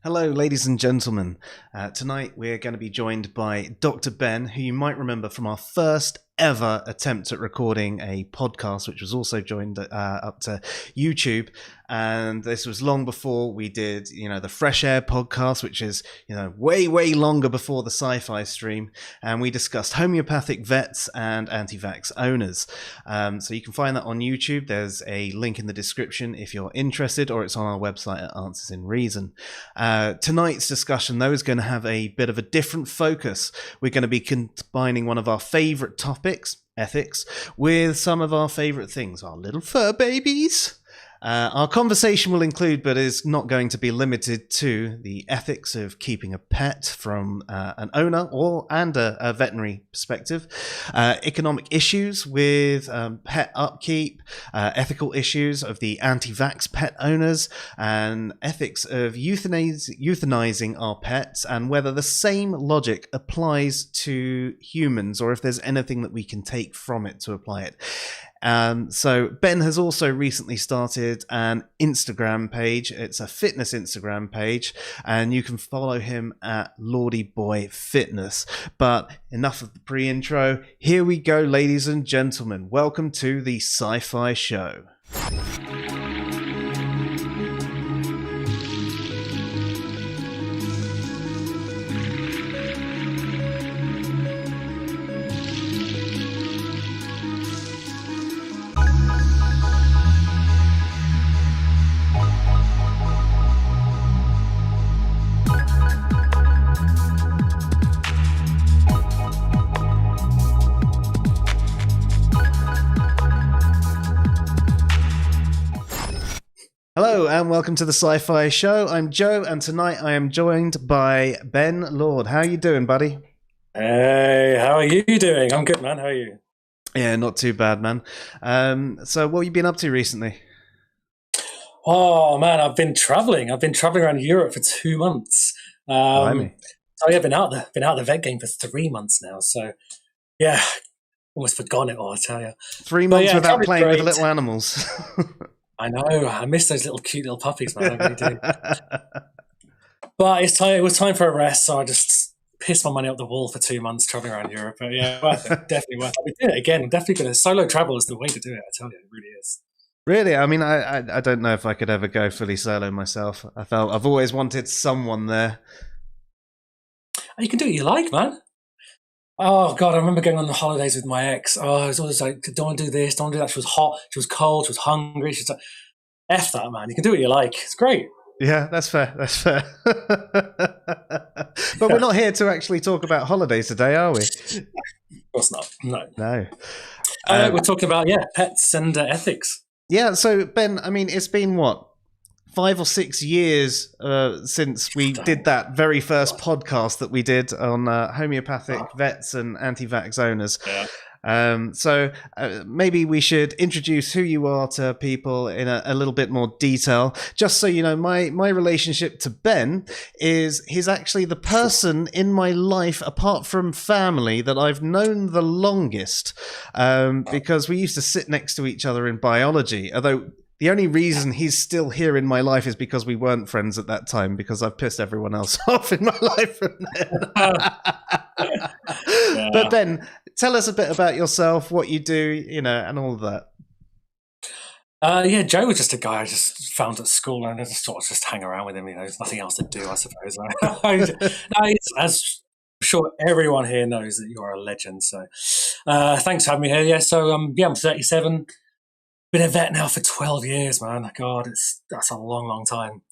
Hello, ladies and gentlemen. Tonight we're going to be joined by Dr. Ben, who you might remember from our first ever attempt at recording a podcast, which was also joined up to YouTube. And this was long before we did, the Fresh Air podcast, which is, way, way longer before the SciPhi stream. And we discussed homeopathic vets and anti-vax owners. So you can find that on YouTube. There's a link in the description if you're interested, or it's on our website at Answers in Reason. Tonight's discussion, though, is going to have a bit of a different focus. We're going to be combining one of our favorite topics, ethics, with some of our favorite things, our little fur babies. Our conversation will include, but is not going to be limited to, the ethics of keeping a pet from an owner and a veterinary perspective, economic issues with pet upkeep, ethical issues of the anti-vax pet owners, and ethics of euthanizing our pets, and whether the same logic applies to humans or if there's anything that we can take from it to apply it. So Ben has also recently started an Instagram page. It's a fitness Instagram page, and you can follow him at Lordy Boy Fitness. But enough of the pre-intro. Here we go, ladies and gentlemen. Welcome to the SciPhi Show. Hello and welcome to the SciPhi Show. I'm Joe, and tonight I am joined by Ben Lord. How are you doing, buddy? Hey, how are you doing? I'm good, man. How are you? Yeah, not too bad, man. So what have you been up to recently? Oh, man, I've been traveling. I've been traveling around Europe for 2 months. So yeah, been out the vet game for 3 months now. So yeah, almost forgotten it all, I tell you. 3 months without playing with little animals. I know. I miss those cute little puppies, man. I really do. But it was time for a rest, so I just pissed my money up the wall for 2 months traveling around Europe. But yeah, worth it. Definitely worth it. We did it again. Definitely good. Solo travel is the way to do it. I tell you, it really is. Really? I mean, I don't know if I could ever go fully solo myself. I've always wanted someone there. You can do what you like, man. Oh, God, I remember going on the holidays with my ex. Oh, I was always like, don't do this, don't do that. She was hot, she was cold, she was hungry. She's like, F that, man. You can do what you like. It's great. Yeah, that's fair. That's fair. But we're not here to actually talk about holidays today, are we? Of course not. No. We're talking about, pets and ethics. Yeah, so, Ben, I mean, it's been, 5 or 6 years since we did that very first podcast that we did on homeopathic vets and anti-vax owners. Yeah. So maybe we should introduce who you are to people in a little bit more detail. Just so you know, my relationship to Ben is he's actually the person in my life, apart from family, that I've known the longest, because we used to sit next to each other in biology, although the only reason he's still here in my life is because we weren't friends at that time, because I've pissed everyone else off in my life from then. Yeah. But Ben, tell us a bit about yourself, what you do, and all of that. Joe was just a guy I just found at school, and I just sort of just hang around with him. There's nothing else to do, I suppose. As I'm sure everyone here knows that you're a legend. So thanks for having me here. Yeah, so I'm 37. Been a vet now for 12 years, man. God, that's a long, long time.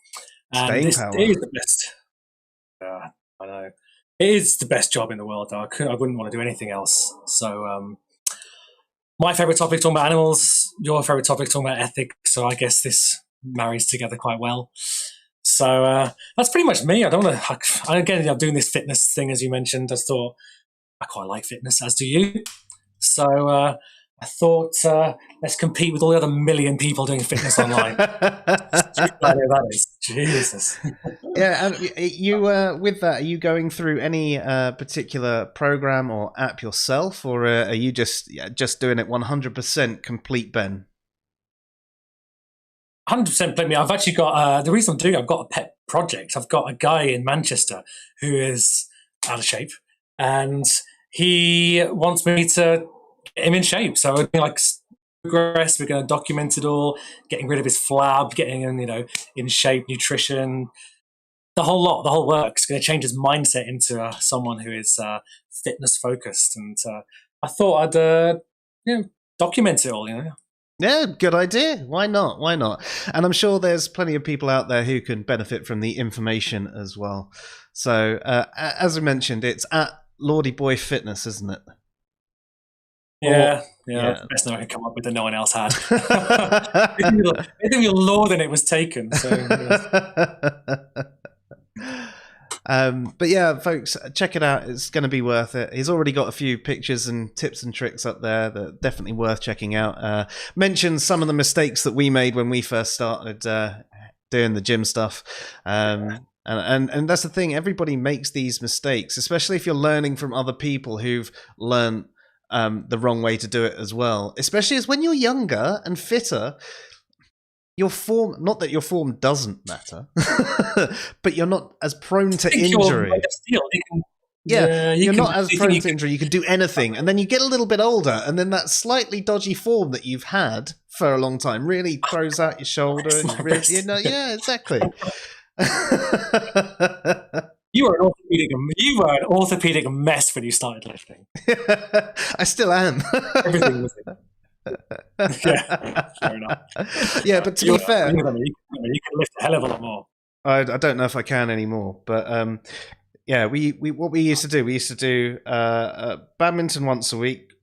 And it is the best. Yeah, I know. It is the best job in the world, though. I wouldn't want to do anything else. So my favourite topic, talking about animals. Your favourite topic, talking about ethics. So I guess this marries together quite well. So that's pretty much me. I don't want to... Again, I'm doing this fitness thing, as you mentioned. I thought I quite like fitness, as do you. So... I thought, let's compete with all the other million people doing fitness online. That is. Jesus. Yeah, and you with that, are you going through any particular program or app yourself, or are you just doing it 100% complete, Ben? 100% blame me. I've actually got the reason I'm doing it, I've got a pet project. I've got a guy in Manchester who is out of shape, and he wants me to get him in shape. So we're doing like progress. We're going to document it all, getting rid of his flab, getting him, in shape, nutrition, the whole lot, the whole work's going to change his mindset into someone who is fitness focused. And I thought I'd, document it all. Yeah, good idea. Why not? Why not? And I'm sure there's plenty of people out there who can benefit from the information as well. So, as I mentioned, it's at Lordy Boy Fitness, isn't it? Yeah. That's the best name I could come up with that no one else had. I think you're Lord and it was taken. So, but yeah, folks, check it out. It's going to be worth it. He's already got a few pictures and tips and tricks up there that are definitely worth checking out. Mentioned some of the mistakes that we made when we first started doing the gym stuff. And that's the thing. Everybody makes these mistakes, especially if you're learning from other people who've learned the wrong way to do it as well. Especially as when you're younger and fitter, your form, not that your form doesn't matter, but you're not as prone to injury. You're not as prone to injury. You can do anything. And then you get a little bit older, and then that slightly dodgy form that you've had for a long time really throws out your shoulder. Yeah, exactly. You were an orthopedic mess when you started lifting. I still am. Everything was it. Yeah, fair enough. Yeah, but to be fair, you can lift a hell of a lot more. I don't know if I can anymore, but we used to do badminton once a week,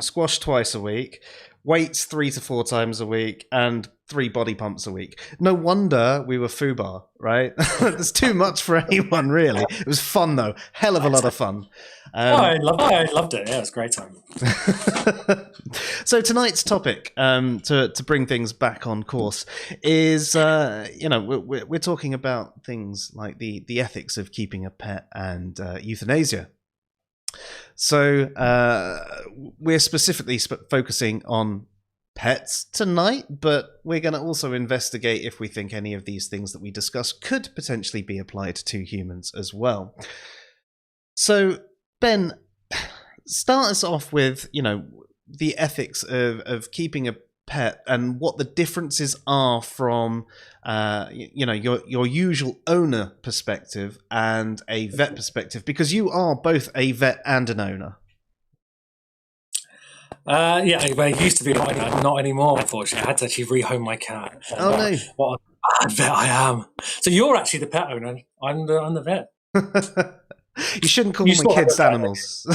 squash twice a week, weights 3 to 4 times a week, and 3 body pumps a week. No wonder we were FUBAR, right? There's too much for anyone, really. It was fun, though. Hell of a lot of fun. I loved it. Yeah, it was a great time. So tonight's topic, to bring things back on course, is we're talking about things like the ethics of keeping a pet and euthanasia. So we're specifically focusing on pets tonight, but we're going to also investigate if we think any of these things that we discuss could potentially be applied to humans as well. So, Ben, start us off with, the ethics of keeping a pet and what the differences are from, your usual owner perspective and a vet perspective, because you are both a vet and an owner. I used to be like that, not anymore, unfortunately. I had to actually rehome my cat. Oh, no. What a bad vet I am. So you're actually the pet owner. I'm the vet. You shouldn't call my kids animals.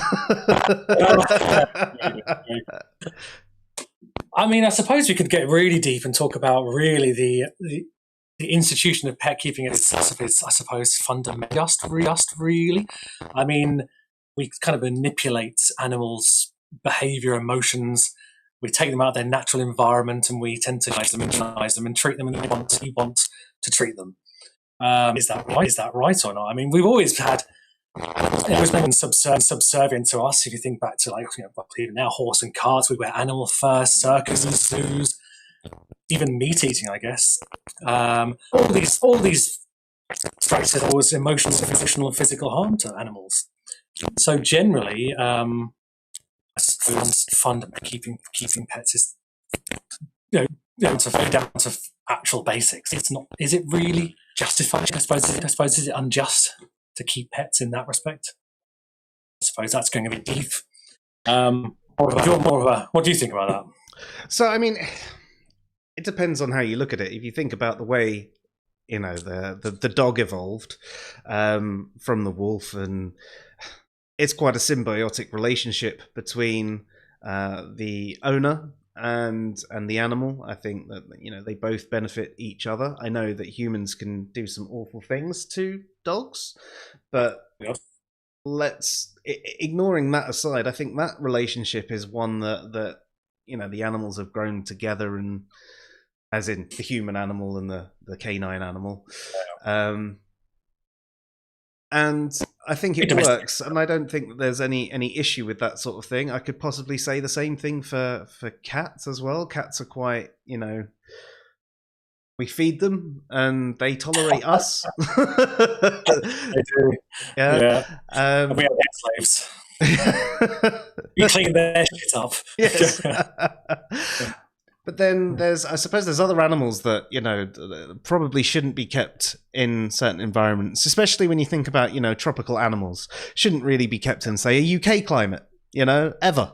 I mean, I suppose we could get really deep and talk about really the institution of pet keeping is, I suppose, fundamental. Just really. I mean, we kind of manipulate animals' behavior, emotions. We take them out of their natural environment and we tend to humanize them and treat them in the way we want to treat them. Is that right? Is that right or not? I mean, we've always had. It was been subservient to us. If you think back to even now, horse and carts, we were animal first, circuses, zoos, even meat eating, I guess. All these strikes that was emotional and physical harm to animals. So generally, I suppose fundamentally keeping pets is down to actual basics. It's not. Is it really justified? I suppose is it unjust to keep pets in that respect? I suppose that's going to be deep. What do you think about that? So, I mean, it depends on how you look at it. If you think about the way, the dog evolved from the wolf, and it's quite a symbiotic relationship between the owner and the animal. I think that they both benefit each other. I know that humans can do some awful things to dogs, but ignoring that aside, I think that relationship is one that the animals have grown together, and as in the human animal and the canine animal. And I think it works, and I don't think that there's any issue with that sort of thing. I could possibly say the same thing for cats as well. Cats are quite, We feed them, and they tolerate us. They do. Yeah. And we have pet slaves. We clean their shit up. Yes. But then I suppose there's other animals that, probably shouldn't be kept in certain environments, especially when you think about, tropical animals. Shouldn't really be kept in, say, a UK climate, ever.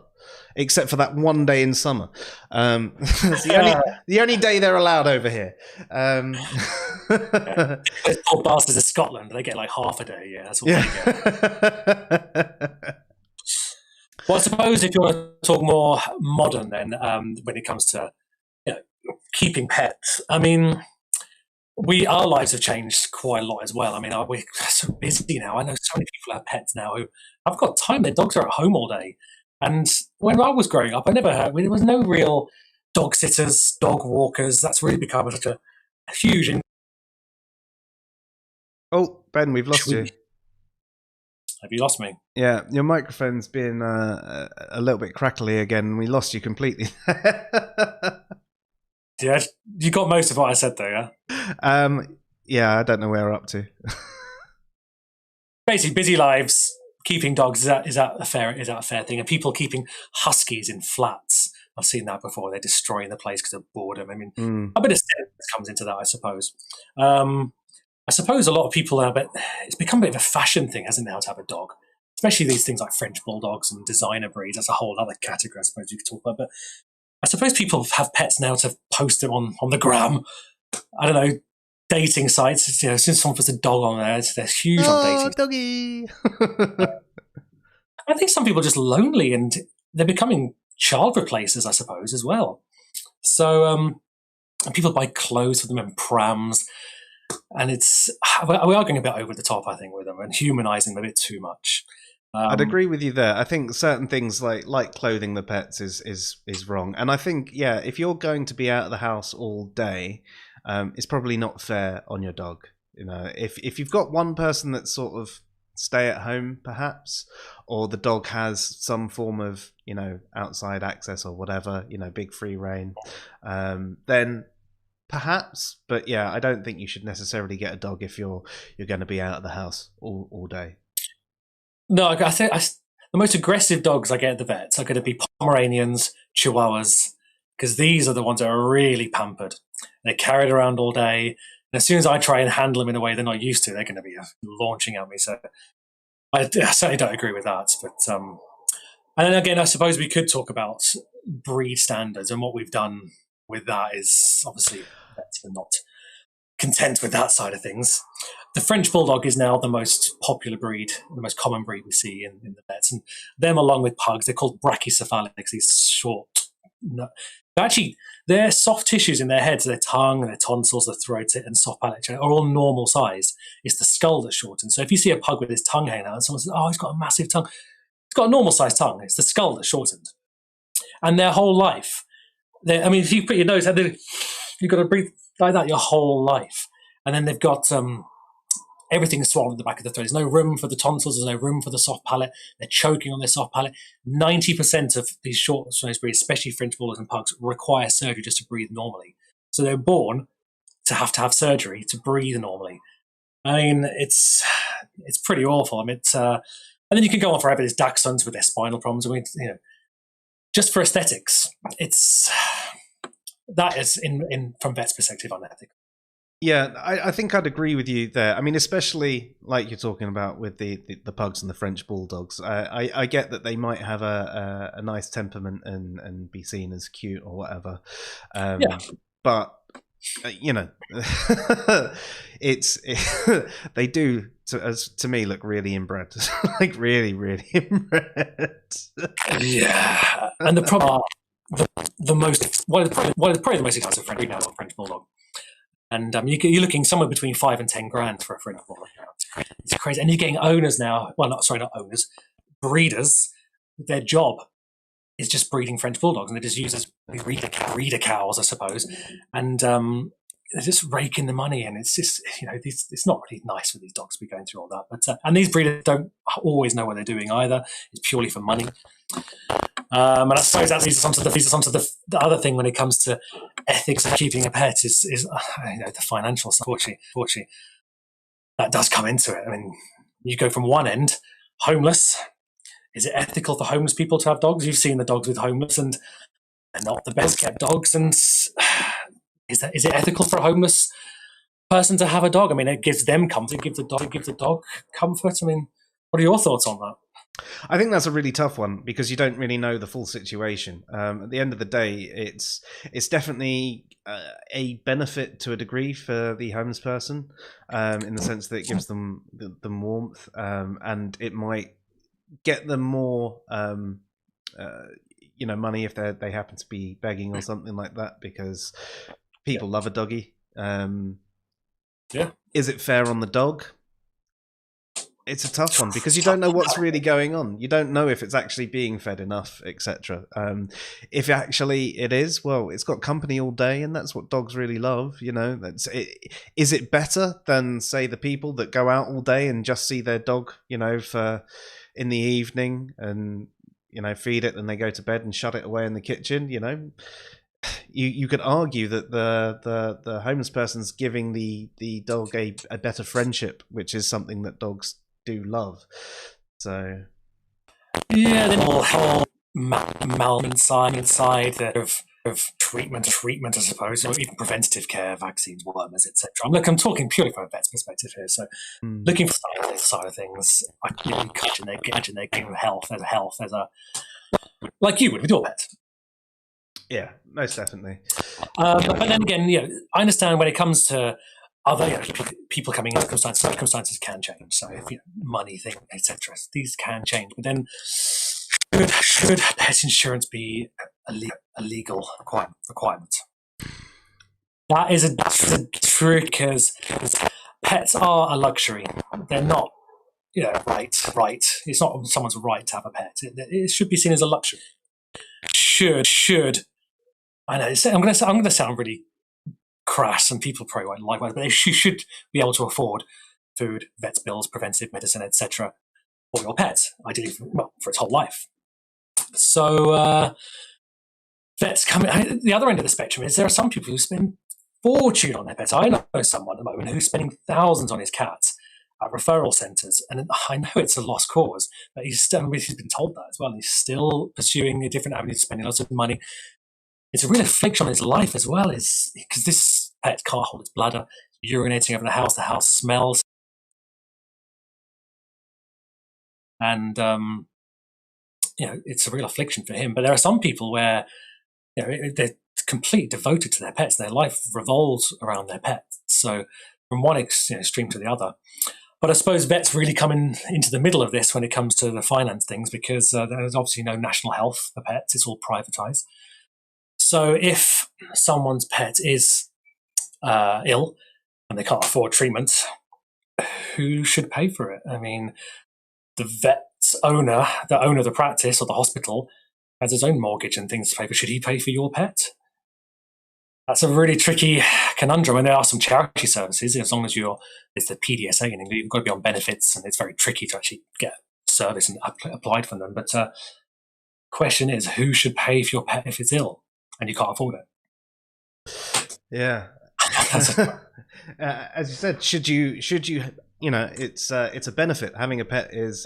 Except for that one day in summer. It's the only day they're allowed over here. Those poor bastards of Scotland, they get like half a day. Yeah, that's what they get. Well, I suppose if you want to talk more modern, then when it comes to keeping pets, I mean, our lives have changed quite a lot as well. I mean, we're so busy now. I know so many people have pets now who have got time. Their dogs are at home all day. And when I was growing up, I never heard, there was no real dog sitters, dog walkers. That's really become such a huge. Oh, Ben, we've lost you. Have you lost me? Yeah, your microphone's been a little bit crackly again. We lost you completely. Yeah, you got most of what I said, though, yeah? Yeah, I don't know where we're up to. Basically, busy lives. Keeping dogs, is that a fair thing? And people keeping huskies in flats. I've seen that before. They're destroying the place because of boredom. I mean, a bit of sense comes into that, I suppose. I suppose a lot of people it's become a bit of a fashion thing, hasn't it, now to have a dog? Especially these things like French bulldogs and designer breeds. That's a whole other category, I suppose you could talk about. But I suppose people have pets now to post them on the gram. I don't know. Dating sites, since someone puts a dog on there, they're huge on dating. Doggy. I think some people are just lonely and they're becoming child replacers, I suppose, as well. So and people buy clothes for them and prams, and we are going a bit over the top, I think, with them and humanising them a bit too much. I'd agree with you there. I think certain things like clothing the pets is wrong, and I think if you're going to be out of the house all day. It's probably not fair on your dog. If you've got one person that's sort of stay at home, perhaps, or the dog has some form of outside access or whatever, big free reign, then perhaps. But I don't think you should necessarily get a dog if you're going to be out of the house all day. No, I think the most aggressive dogs I get at the vets are going to be Pomeranians, Chihuahuas, because these are the ones that are really pampered. They're carried around all day. And as soon as I try and handle them in a way they're not used to, they're going to be launching at me. So I certainly don't agree with that. But and then again, I suppose we could talk about breed standards, and what we've done with that is obviously vets are not content with that side of things. The French Bulldog is now the most popular breed, the most common breed we see in the vets. And them, along with pugs, they're called brachycephalics, these short. Actually, their soft tissues in their heads, their tongue, their tonsils, their throat, and soft palate are all normal size. It's the skull that's shortened. So if you see a pug with his tongue hanging out and someone says, "Oh, he's got a massive tongue," it's got a normal sized tongue. It's the skull that's shortened. And their whole life, if you put your nose, you've got to breathe like that your whole life. And then they've got everything is swallowed at the back of the throat. There's no room for the tonsils. There's no room for the soft palate. They're choking on their soft palate. 90% of these short-nosed breeds, especially French Bulldogs and pugs, require surgery just to breathe normally. So they're born to have surgery to breathe normally. I mean, it's pretty awful. I mean, and then you can go on forever. There's Dachshunds with their spinal problems. I mean, just for aesthetics, that is from vets' perspective unethical. Yeah, I think I'd agree with you there. I mean, especially like you're talking about with the pugs and the French Bulldogs. I get that they might have a nice temperament and be seen as cute or whatever. But they do to me look really inbred, like really, really inbred. Yeah, and the problem, one of the most expensive French now is a French Bulldog. And you're looking somewhere between 5 and 10 grand for a French Bulldog. It's crazy. And you're getting owners now. Well, not owners, breeders. Their job is just breeding French Bulldogs, and they just use as breeder cows, I suppose. And they're just raking the money, and it's just it's not really nice for these dogs to be going through all that. But and these breeders don't always know what they're doing either. It's purely for money. And I suppose that these are some of the other thing when it comes to ethics of keeping a pet is the financial stuff. Unfortunately, that does come into it. I mean, you go from one end, homeless. Is it ethical for homeless people to have dogs? You've seen the dogs with homeless, and they're not the best kept dogs. And is it ethical for a homeless person to have a dog? I mean, it gives them comfort. It gives the dog comfort. I mean, what are your thoughts on that? I think that's a really tough one because you don't really know the full situation. At the end of the day, it's definitely a benefit to a degree for the homeless person, in the sense that it gives them the warmth, and it might get them more, money if they happen to be begging or something like that, because people love a doggy. Is it fair on the dog? It's a tough one because you don't know what's really going on. You don't know if it's actually being fed enough, etc. If actually it is, well, it's got company all day, and that's what dogs really love. Is it better than, say, the people that go out all day and just see their dog, for in the evening and feed it, and they go to bed and shut it away in the kitchen? You could argue that the homeless person's giving the dog a better friendship, which is something that dogs do love. So then whole inside of treatment, I suppose, even preventative care, vaccines, wormers, etc. I'm talking purely from a vet's perspective here. So looking for the side of things, I can imagine they're giving health as a like you would with your pet. Yeah, most definitely. But then again, I understand when it comes to other people coming in, circumstances can change. So if money thing, etc., these can change. But then, should pet insurance be a legal requirement? That is a trick, because pets are a luxury. They're not, right. It's not someone's right to have a pet. It should be seen as a luxury. Should I know I'm going to sound really crass, and people probably won't like it, but you should be able to afford food, vet's bills, preventive medicine, etc. for your pet, ideally for its whole life. So vets come at the other end of the spectrum. There are some people who spend fortune on their pets. I know someone at the moment who's spending thousands on his cat at referral centres, and I know it's a lost cause, but he's been told that as well. He's still pursuing a different avenue, spending lots of money. It's a real affliction on his life as well, is because this pet can't hold its bladder, urinating over the house smells. And, it's a real affliction for him. But there are some people where, they're completely devoted to their pets. Their life revolves around their pets. So from one extreme to the other. But I suppose vets really come into the middle of this when it comes to the finance things, because there's obviously no national health for pets. It's all privatised. So if someone's pet is ill and they can't afford treatment, who should pay for it? I mean, the owner of the practice or the hospital, has his own mortgage and things to pay for. Should he pay for your pet? That's a really tricky conundrum. And there are some charity services, as long as it's the PDSA in England, you've got to be on benefits, and it's very tricky to actually get service and applied for them. But the question is, who should pay for your pet if it's ill and you can't afford it? Yeah. As you said, should you it's a benefit. Having a pet is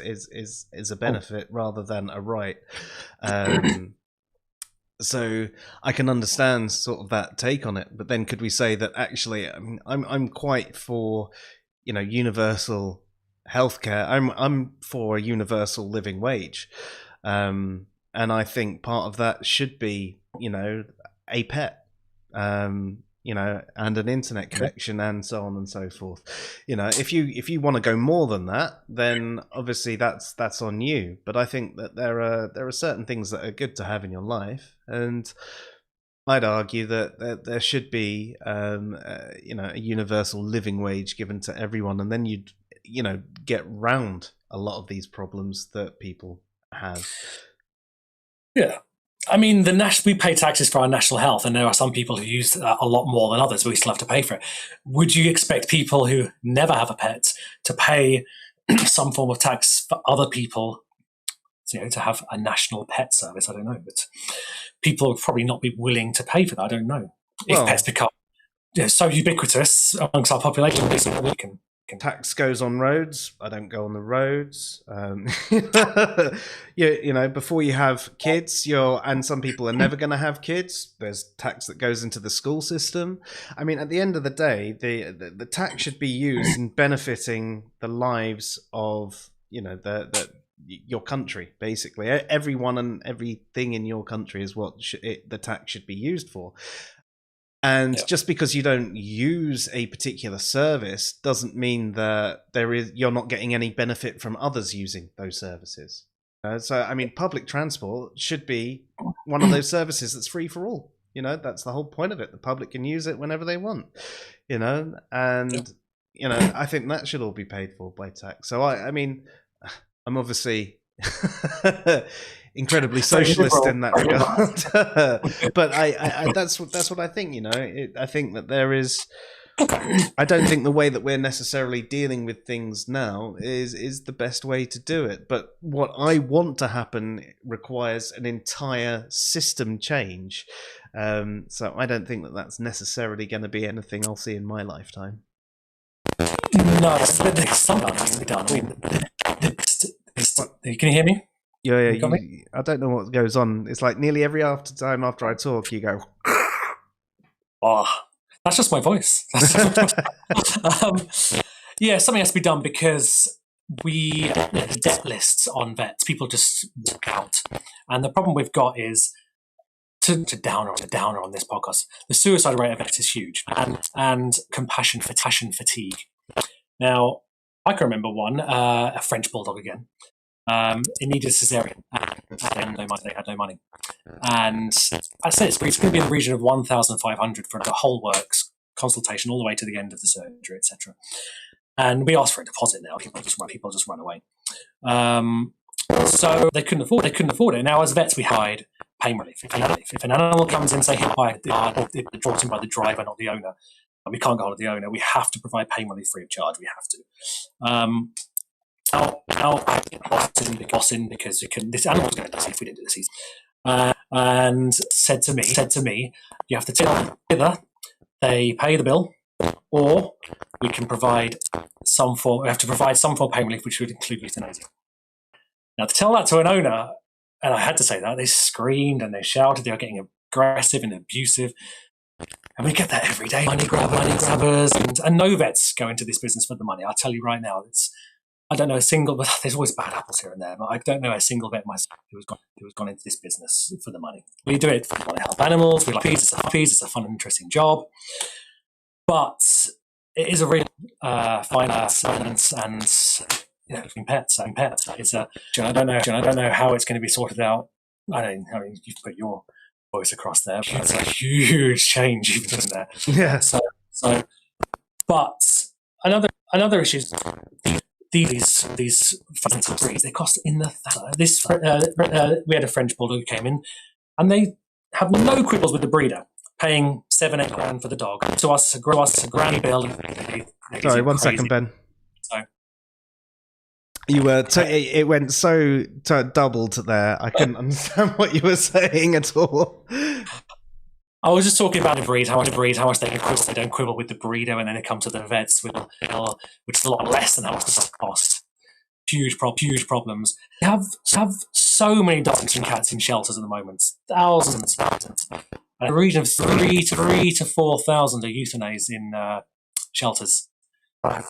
a benefit rather than a right. So I can understand sort of that take on it, but then could we say that actually, I mean, I'm quite for universal healthcare. I'm for a universal living wage, and I think part of that should be a pet. And an internet connection and so on and so forth. If you want to go more than that, then obviously that's on you. But I think that there are certain things that are good to have in your life, and I'd argue that there should be a universal living wage given to everyone, and then you'd get round a lot of these problems that people have. Yeah. I mean, we pay taxes for our national health, and there are some people who use that a lot more than others, but we still have to pay for it. Would you expect people who never have a pet to pay some form of tax for other people to have a national pet service. I don't know, but people would probably not be willing to pay for that. I don't know. If pets become so ubiquitous amongst our population, we can. Tax goes on roads. I don't go on the roads. Before you have kids, and some people are never going to have kids. There's tax that goes into the school system. I mean, at the end of the day, the tax should be used in benefiting the lives of your country. Basically, everyone and everything in your country is what the tax should be used for. And just because you don't use a particular service doesn't mean that you're not getting any benefit from others using those services. So, I mean, public transport should be one of those services that's free for all. That's the whole point of it. The public can use it whenever they want. I think that should all be paid for by tax. So, I'm obviously incredibly socialist in that regard, but I that's what I think. I think that there is. I don't think the way that we're necessarily dealing with things now is the best way to do it. But what I want to happen requires an entire system change. So I don't think that that's necessarily going to be anything I'll see in my lifetime. No, there's something that has to be done. Can you hear me? Yeah. I don't know what goes on. It's like nearly every time after I talk, you go. Oh, that's just my voice. Something has to be done because the debt lists on vets, people just walk out. And the problem we've got is, to downer on this podcast, the suicide rate of vets is huge, and compassion fatigue. Now, I can remember one, a French bulldog again. It needed a cesarean, and they had no money. And I said it's going to be in the region of 1,500 for the whole works consultation, all the way to the end of the surgery, etc. And we asked for a deposit. Now people just run away. So they couldn't afford it. Now, as vets, we hide pain relief. If an animal comes in, say hit by it's brought in by the driver, not the owner, and we can't go hold of the owner, we have to provide pain relief free of charge. We have to. Now, boss in because this animal's going to die if we didn't do this. And said to me, you have to tell either they pay the bill, or we can provide some form. We have to provide some form of pain relief, which would include euthanasia. Now, to tell that to an owner, and I had to say that, they screamed and they shouted. They were getting aggressive and abusive. And we get that every day. Money grabbers, and no vets go into this business for the money. I'll tell you right now, I don't know a single, but there's always bad apples here and there, but I don't know a single vet myself who has gone into this business for the money. We do it, we want to help animals, we like puppies, it's a fun and interesting job, but it is a real finance and between pets and pets. It's I don't know how it's going to be sorted out. I mean, you've put your voice across there, but it's a huge change you've done there. Yeah. So, but another issue is these fancy breeds, they cost in the we had a French bulldog who came in, and they have no quibbles with the breeder, paying 7-8 grand for the dog. To us, a grand bill. Sorry, 1 second, Ben. So you were it went so doubled there. I couldn't understand what you were saying at all. I was just talking about the breed, how much they can quibble. They don't quibble with the breeder, and then they come to the vets with which is a lot less than how much the cost. Huge problems. They have so many dogs and cats in shelters at the moment, thousands. And a region of 3,000 to 4,000 are euthanized in shelters.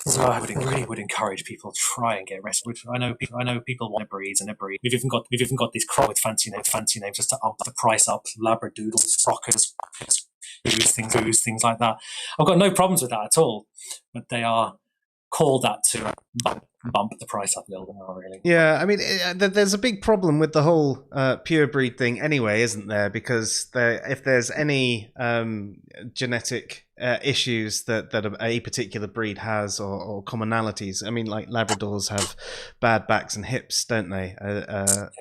So I would encourage people to try and get rescued. I know people want breeds and a breed. We've even got these crocs with fancy names just to up the price up. Labradoodles, Rockers, things like that. I've got no problems with that at all, but they are called that to bump the price up a little bit more, really. Yeah, I mean, there's a big problem with the whole pure breed thing anyway, isn't there? Because if there's any genetic issues that a particular breed has, or commonalities, I mean, like Labradors have bad backs and hips, don't they,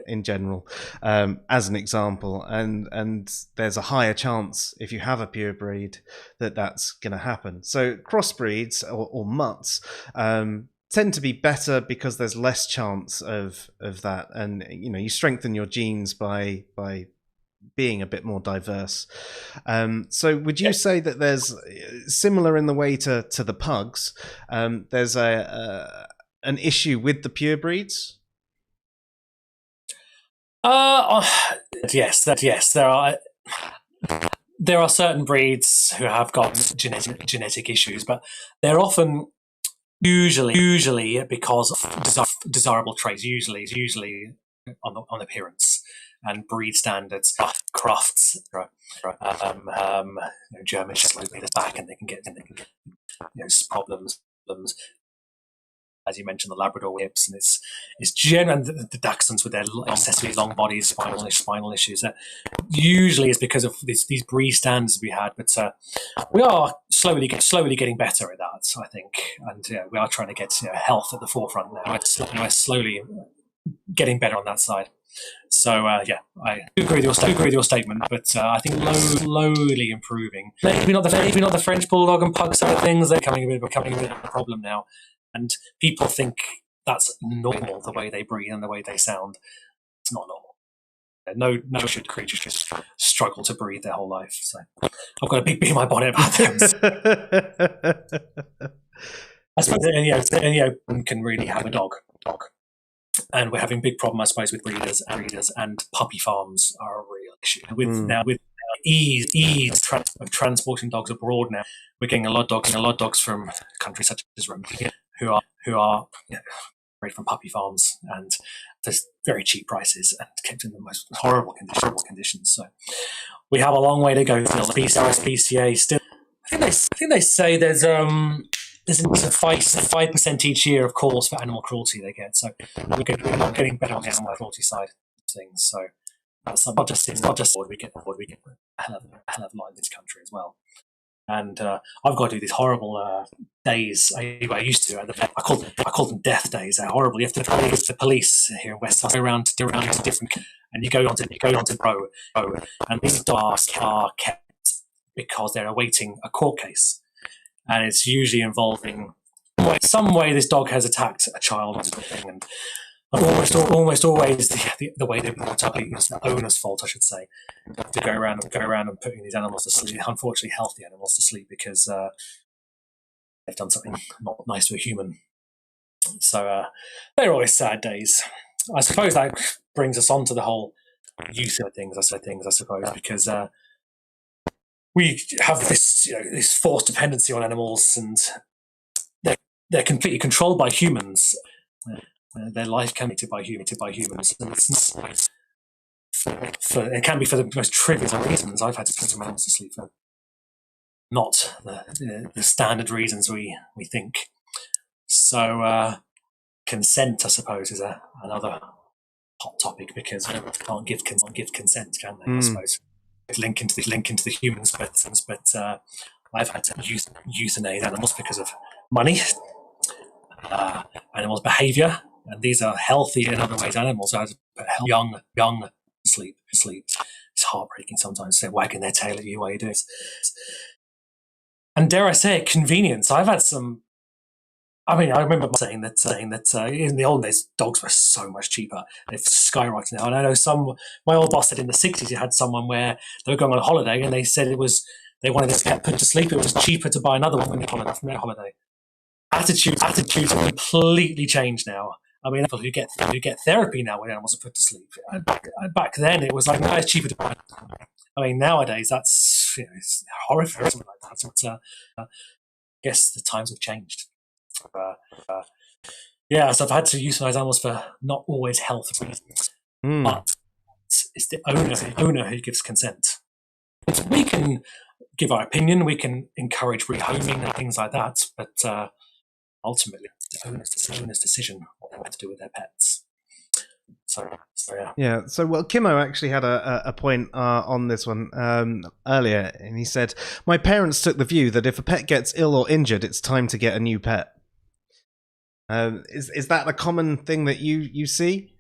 in general, as an example, and there's a higher chance if you have a pure breed that's going to happen. So crossbreeds or mutts, tend to be better because there's less chance of that, and you strengthen your genes by being a bit more diverse. So would you say that there's similar in the way to the pugs? There's an issue with the pure breeds? Yes, there are certain breeds who have got genetic issues, but they're often usually because of desirable traits. Usually on appearance and breed standards. Crafts, German Shepherds with the back, and they can get problems. As you mentioned, the Labrador hips, and it's generally the Dachshunds with their excessively long bodies, spinal issues. Usually, it's because of these breed standards we had, but we are slowly getting better at that, I think, and we are trying to get health at the forefront now. We're slowly getting better on that side. So I do agree with your statement, but I think slowly improving. Maybe not the French Bulldog and Pug side of things. They're becoming a bit of a problem now. And people think that's normal, the way they breathe and the way they sound. It's not normal. No creatures just struggle to breathe their whole life. So I've got a big bee in my bonnet about them. I suppose any can really have a dog. And we're having a big problem, I suppose, with breeders and puppy farms are a real issue. With ease of transporting dogs abroad now, we're getting a lot of dogs from countries such as Romania who are bred from puppy farms and for very cheap prices and kept in the most horrible conditions. So we have a long way to go still. The BCA still. I think they say there's a 5% each year of calls for animal cruelty they get. So we're not getting better on the animal cruelty side of things. So that's not just we get a hell of a lot in this country as well. And I've got to do these horrible days. I used to. I call them death days. They're horrible. You have to try with the police here in West Sussex around to different, and you go onto Row, and these dogs are kept because they're awaiting a court case, and it's usually involving some way this dog has attacked a child or something, and almost always the way they're brought up is the owner's fault, I should say, to go around and putting these animals to sleep, unfortunately healthy animals to sleep, because they've done something not nice to a human. So they're always sad days. I suppose that brings us on to the whole use of things, I suppose, because we have this forced dependency on animals, and they're completely controlled by humans. Their life can be dictated by humans, and it can be for the most trivial reasons. I've had to put some animals to sleep for not the standard reasons we think. So consent, I suppose, is another hot topic, because animals can't give consent, can they? I suppose link into the humans, but I've had to euthanize animals because of money, animals' behaviour. And these are healthy in other ways animals. So young sleep. It's heartbreaking sometimes. They're wagging their tail at you while you do it. And dare I say it, convenience. I've had some. I mean, I remember saying that in the old days, dogs were so much cheaper. They've skyrocketed now. And I know my old boss said in the 60s, he had someone where they were going on a holiday, and they said they wanted this cat put to sleep. It was cheaper to buy another one when they came back from their holiday. Attitudes have completely changed now. I mean, people who get therapy now when animals are put to sleep. Back then, it was like, no, it's cheaper to buy. I mean, nowadays, that's it's horrific or something like that. So I guess the times have changed. So I've had to euthanize animals for not always health reasons, but it's the owner who gives consent. We can give our opinion, we can encourage rehoming and things like that, but ultimately, it's the owner's decision what they want to do with their pets. So yeah. Yeah. So Kimmo actually had a point on this one earlier, and he said, "My parents took the view that if a pet gets ill or injured, it's time to get a new pet." Is that a common thing that you see?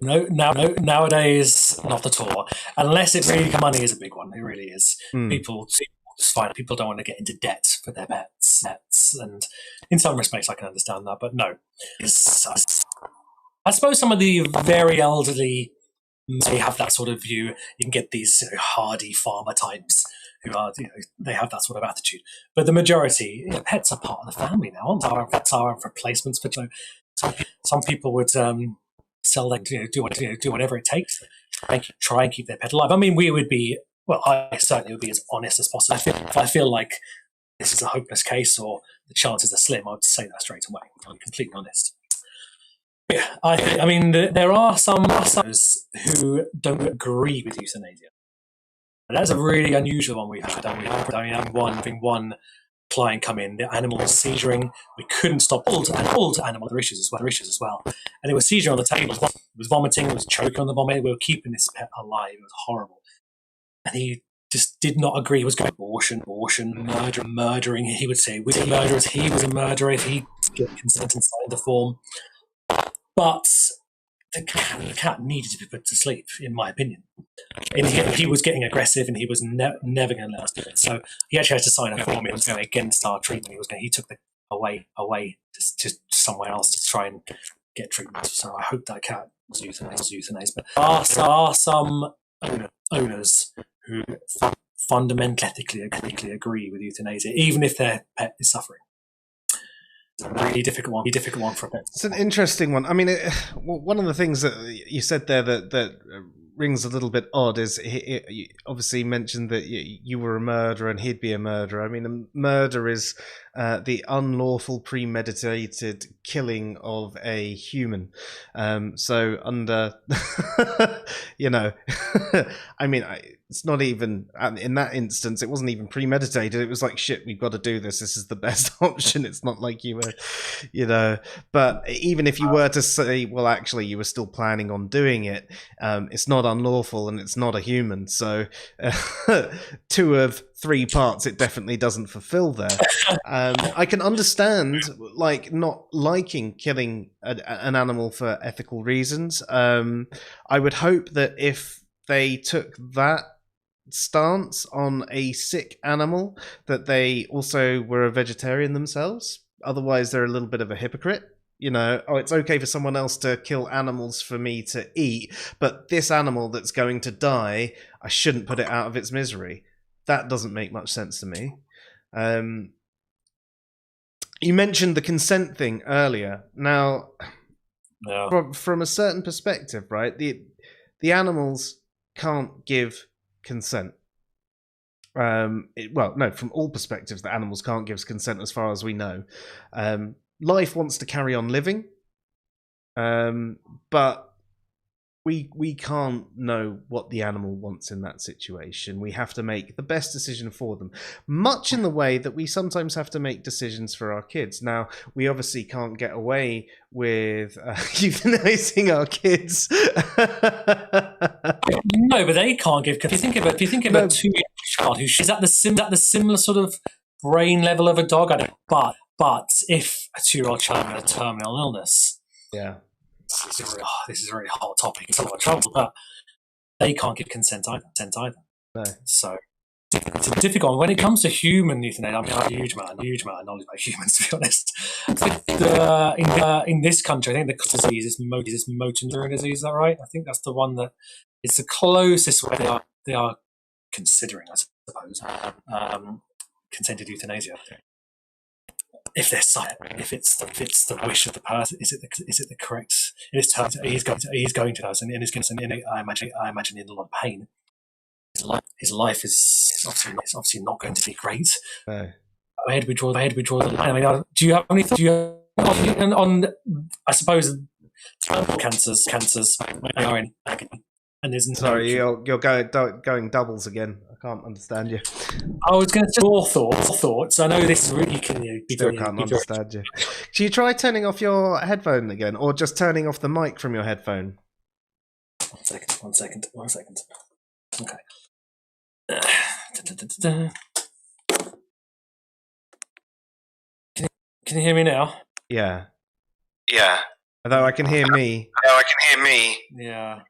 No, nowadays, not at all. Unless it's really money is a big one. It really is. People It's fine. People don't want to get into debt for their pets, and in some respects, I can understand that. But no, I suppose some of the very elderly may have that sort of view. You can get these hardy farmer types who are, they have that sort of attitude. But the majority, pets are part of the family now. Pets are replacements for. Some people would sell them, do whatever it takes, try and keep their pet alive. I mean, we would be. Well, I certainly would be as honest as possible. If I feel like this is a hopeless case or the chances are slim, I would say that straight away. I'm completely honest. Yeah, I mean, there are some who don't agree with euthanasia. And that's a really unusual one we've had. Having one client come in, the animal was seizuring. We couldn't stop all animal other issues as well. And it was seizure on the table. It was vomiting. It was choking on the vomit. We were keeping this pet alive. It was horrible. And he just did not agree. He was going abortion, murdering. He would say, "Was he murderers? He was a murderer if he gave consent and signed the form." But the cat needed to be put to sleep, in my opinion. And he was getting aggressive, and he was never going to let us do it. So he actually had to sign a form. It was going against our treatment. He took the away to somewhere else to try and get treatment. So I hope that cat was euthanized. But there are some owners who fundamentally ethically agree with euthanasia, even if their pet is suffering. It's a really difficult one for a pet. It's an interesting one. I mean, one of the things that you said there that rings a little bit odd is he obviously mentioned that you were a murderer and he'd be a murderer. I mean, a murder is the unlawful premeditated killing of a human. So under, I mean, it's not even, in that instance, it wasn't even premeditated. It was like, shit, we've got to do this. This is the best option. It's not like you were, but even if you were to say, well, actually, you were still planning on doing it, it's not unlawful and it's not a human. So 2 of 3 parts, it definitely doesn't fulfill there. I can understand not liking killing an animal for ethical reasons. I would hope that if they took that stance on a sick animal, that they also were a vegetarian themselves. Otherwise, they're a little bit of a hypocrite. It's okay for someone else to kill animals for me to eat, but this animal that's going to die, I shouldn't put it out of its misery. That doesn't make much sense to me. You mentioned the consent thing earlier. Now, from a certain perspective, right, the animals can't give consent. From all perspectives, the animals can't give consent as far as we know. Life wants to carry on living, but we can't know what the animal wants in that situation. We have to make the best decision for them, much in the way that we sometimes have to make decisions for our kids. Now, we obviously can't get away with euthanizing our kids. No, but they can't give. If you think of a 2-year-old child who's at the similar sort of brain level of a dog, but if a 2-year-old child had a terminal illness, yeah. This is a really hot topic. It's a lot of trouble, but they can't give consent either. No. So it's a difficult one. When it comes to human euthanasia, I mean, I'm a huge amount of knowledge about humans, to be honest. In this country, I think the disease is motor neuron disease. Is that right? I think that's the one that is the closest way they are considering, I suppose, consented euthanasia. If they're silent, if it's the wish of the person, is it the correct? He's going to us, and he's going to. I imagine in a lot of pain. His life is obviously not going to be great. No. Where do we draw the line? I mean, do you have on? I suppose cancers they are in agony. And there's sorry, you're going doubles again. I can't understand you. I was going to say your thoughts. I know this is really Still can't understand you. Can you try turning off your headphone again, or just turning off the mic from your headphone? One second. Okay. Can you hear me now? Yeah. Although I can hear me. Yeah.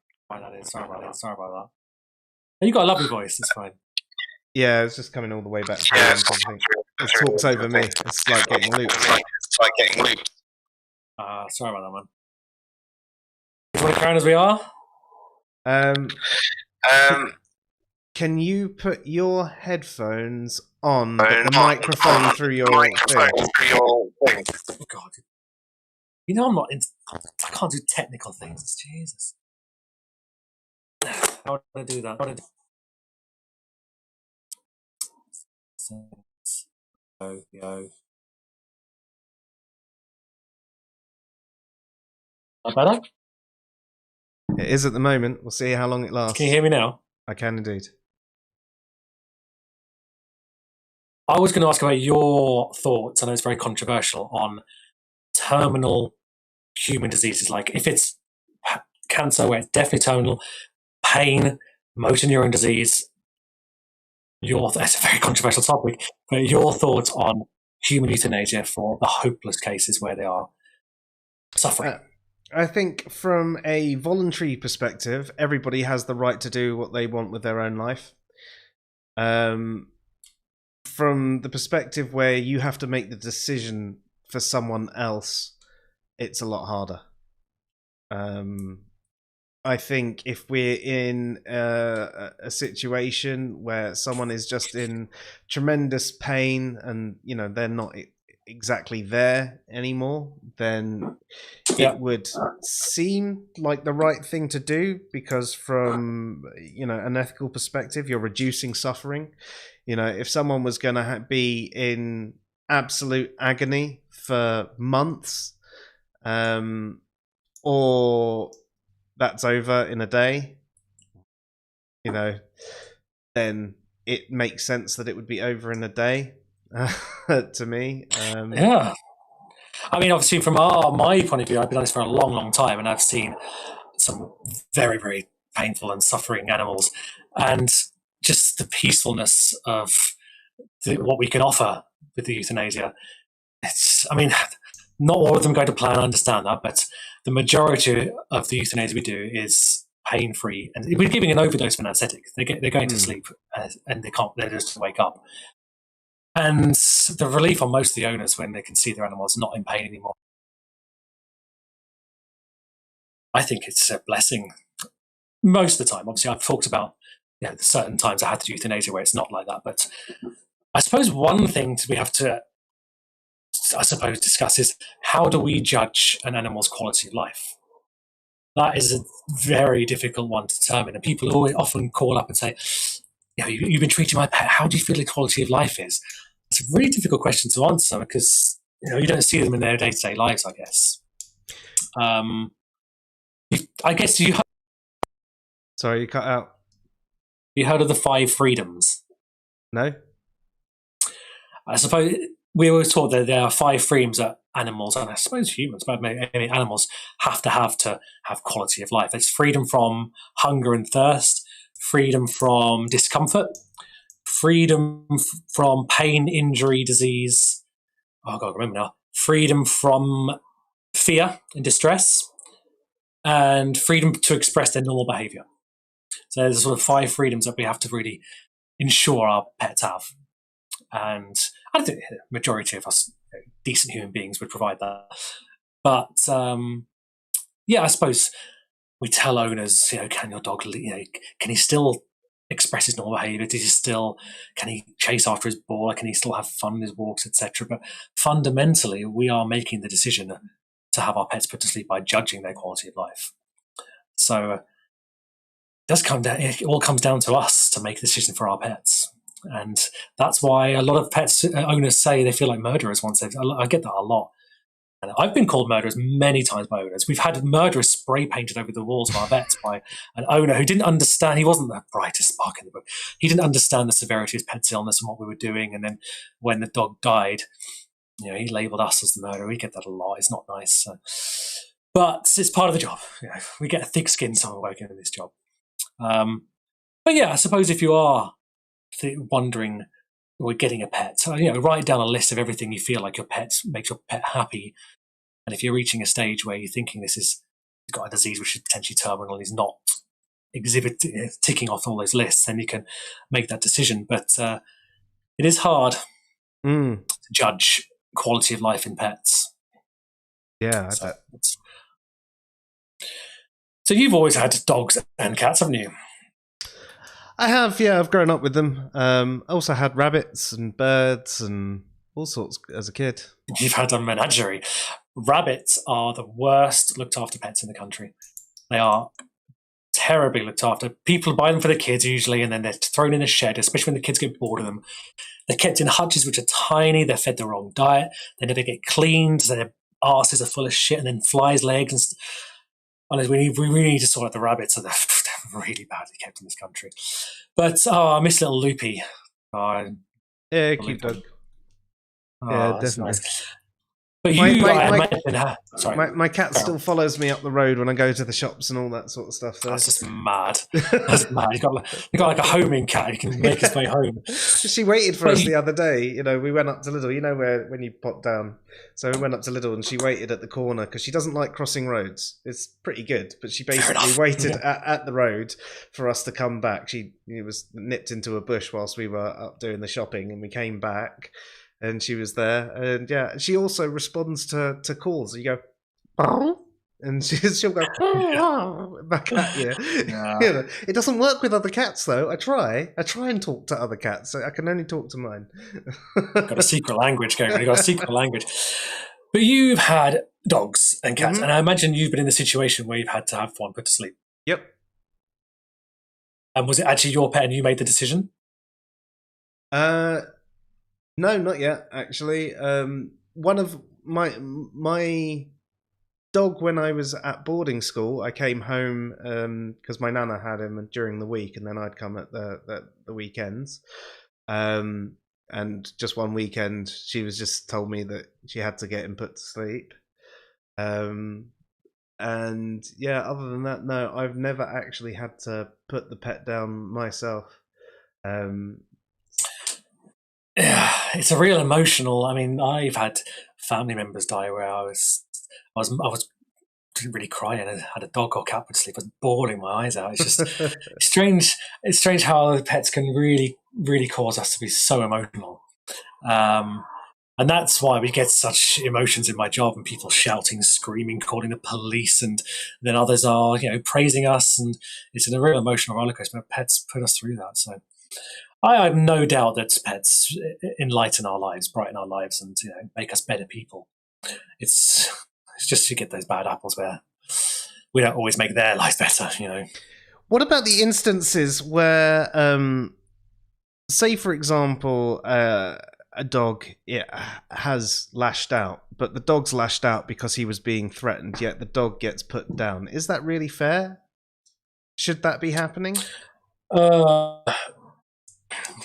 Sorry about that. You got a lovely voice. It's fine. Yeah, it's just coming all the way back through. It talks over me. It's like getting looped. Sorry about that, man. You want to carry on as we are? Can you put your headphones on, but the microphone through your thing? Oh, God. You know, I can't do technical things. Jesus. How do I do that? Yo. Better? It is at the moment. We'll see how long it lasts. Can you hear me now? I can indeed. I was going to ask about your thoughts, I know it's very controversial, on terminal human diseases. Like if it's cancer where it's definitely terminal, pain, motor neuron disease, that's a very controversial topic, but your thoughts on human euthanasia for the hopeless cases where they are suffering. I think from a voluntary perspective, everybody has the right to do what they want with their own life. From the perspective where you have to make the decision for someone else, it's a lot harder. I think if we're in a situation where someone is just in tremendous pain and they're not exactly there anymore, then it would seem like the right thing to do, because from an ethical perspective, you're reducing suffering. If someone was going to be in absolute agony for months, or that's over in a day, then it makes sense that it would be over in a day. To me, yeah. I mean, obviously, from my point of view, I've been on this for a long, long time, and I've seen some very, very painful and suffering animals, and just the peacefulness of what we can offer with the euthanasia. I mean, not all of them go to plan, I understand that, but the majority of the euthanasia we do is pain-free, and we're giving an overdose of an anesthetic. They're going to sleep, and they just wake up. And the relief on most of the owners when they can see their animals not in pain anymore, I think it's a blessing. Most of the time, obviously, I've talked about certain times I had to do euthanasia where it's not like that. But I suppose one thing we have to, discuss is how do we judge an animal's quality of life? That is a very difficult one to determine. And people often call up and say, you've been treating my pet. How do you feel the quality of life is? It's a really difficult question to answer because you don't see them in their day-to-day lives, I guess. I guess you. Sorry, you cut out. You heard of the 5 freedoms? No. I suppose we were taught that there are 5 freedoms that animals, and I suppose humans, but maybe animals, have to have quality of life. It's freedom from hunger and thirst, freedom from discomfort, freedom from pain, injury, disease. Oh God, remember now. Freedom from fear and distress, and freedom to express their normal behavior. So there's sort of 5 freedoms that we have to really ensure our pets have. And I think the majority of us, decent human beings, would provide that. But I suppose we tell owners, can your dog, can he still express his normal behavior? Can he chase after his ball? Can he still have fun in his walks, etc.? But fundamentally, we are making the decision to have our pets put to sleep by judging their quality of life. So it all comes down to us to make a decision for our pets. And that's why a lot of pets owners say they feel like murderers once I get that a lot. And I've been called murderers many times by owners. We've had murderers spray painted over the walls of our vets by an owner who didn't understand. He wasn't the brightest spark in the book. He didn't understand the severity of his pet's illness and what we were doing. And then when the dog died, he labelled us as the murderer. We get that a lot. It's not nice. So. But it's part of the job. We get a thick skin someone working in this job. But I suppose if you are wondering or getting a pet, write down a list of everything you feel like your pet makes your pet happy. And if you're reaching a stage where you're thinking he's got a disease which is potentially terminal and he's not ticking off all those lists, then you can make that decision. But it is hard to judge quality of life in pets. Yeah, so, so you've always had dogs and cats, haven't you? I have, yeah. I've grown up with them. I also had rabbits and birds and all sorts as a kid. You've had a menagerie. Rabbits are the worst looked after pets in the country. They are terribly looked after. People buy them for their kids usually, and then they're thrown in a shed, especially when the kids get bored of them. They're kept in hutches which are tiny. They're fed the wrong diet. They never get cleaned. So their arses are full of shit, and then flies' legs. And we really need to sort out the rabbits. So they're really badly kept in this country. But I miss little Loopy. Yeah, cute dog. Yeah, definitely. Nice. But my cat still follows me up the road when I go to the shops and all that sort of stuff. That's just mad. That's mad. You got like a homing cat. You can make his way home. She waited for us the other day. You know, we went up to Lidl. You know when you pop down. So we went up to Lidl and she waited at the corner because she doesn't like crossing roads. It's pretty good, but she basically waited at the road for us to come back. She was nipped into a bush whilst we were up doing the shopping, and we came back. And she was there, and yeah, she also responds to calls. You go, oh, and she'll go back at you. Yeah. You know, it doesn't work with other cats though. I try and talk to other cats. So I can only talk to mine. Got a secret language going on. You got a secret language. But you've had dogs and cats, and I imagine you've been in the situation where you've had to have one put to sleep. Yep. And was it actually your pet, and you made the decision? No, not yet. Actually, one of my dog when I was at boarding school, I came home because my nana had him during the week, and then I'd come at the weekends. And just one weekend, she was just told me that she had to get him put to sleep. And yeah, other than that, no, I've never actually had to put the pet down myself. Yeah, it's a real emotional. I mean, I've had family members die where I didn't really cry, and I had a dog or cat put to sleep. I was bawling my eyes out. It's just strange. It's strange how pets can really, really cause us to be so emotional. And that's why we get such emotions in my job, and people shouting, screaming, calling the police, and then others are, praising us, and it's a real emotional rollercoaster. But pets put us through that. So I have no doubt that pets enlighten our lives, brighten our lives, and make us better people. It's just you get those bad apples where we don't always make their life better. What about the instances where, say, for example, a dog has lashed out, but the dog's lashed out because he was being threatened, yet the dog gets put down? Is that really fair? Should that be happening?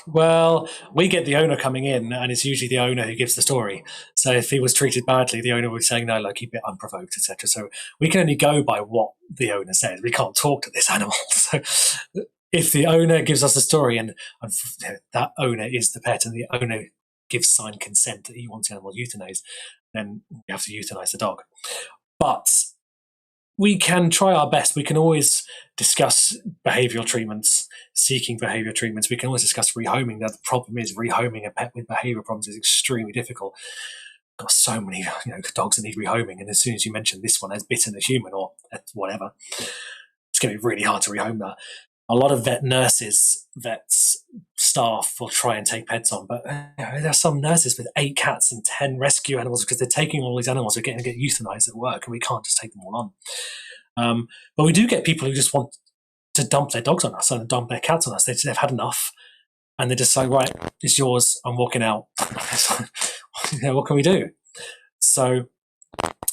Well, we get the owner coming in, and it's usually the owner who gives the story. So if he was treated badly, the owner would be saying, no, keep it unprovoked, etc. So we can only go by what the owner says. We can't talk to this animal. So if the owner gives us the story, and that owner is the pet, and the owner gives signed consent that he wants the animal euthanized, then we have to euthanize the dog. But we can try our best. We can always discuss behavioural treatments, seeking behavioural treatments. We can always discuss rehoming. The problem is rehoming a pet with behavioural problems is extremely difficult. Got so many dogs that need rehoming, and as soon as you mention this one has bitten a human or whatever, it's going to be really hard to rehome that. A lot of vets, staff will try and take pets on, but there are some nurses with 8 cats and 10 rescue animals because they're taking all these animals, they're getting to get euthanized at work, and we can't just take them all on. But we do get people who just want to dump their dogs on us and dump their cats on us. They've had enough, and they just say, right, it's yours, I'm walking out. What can we do? So,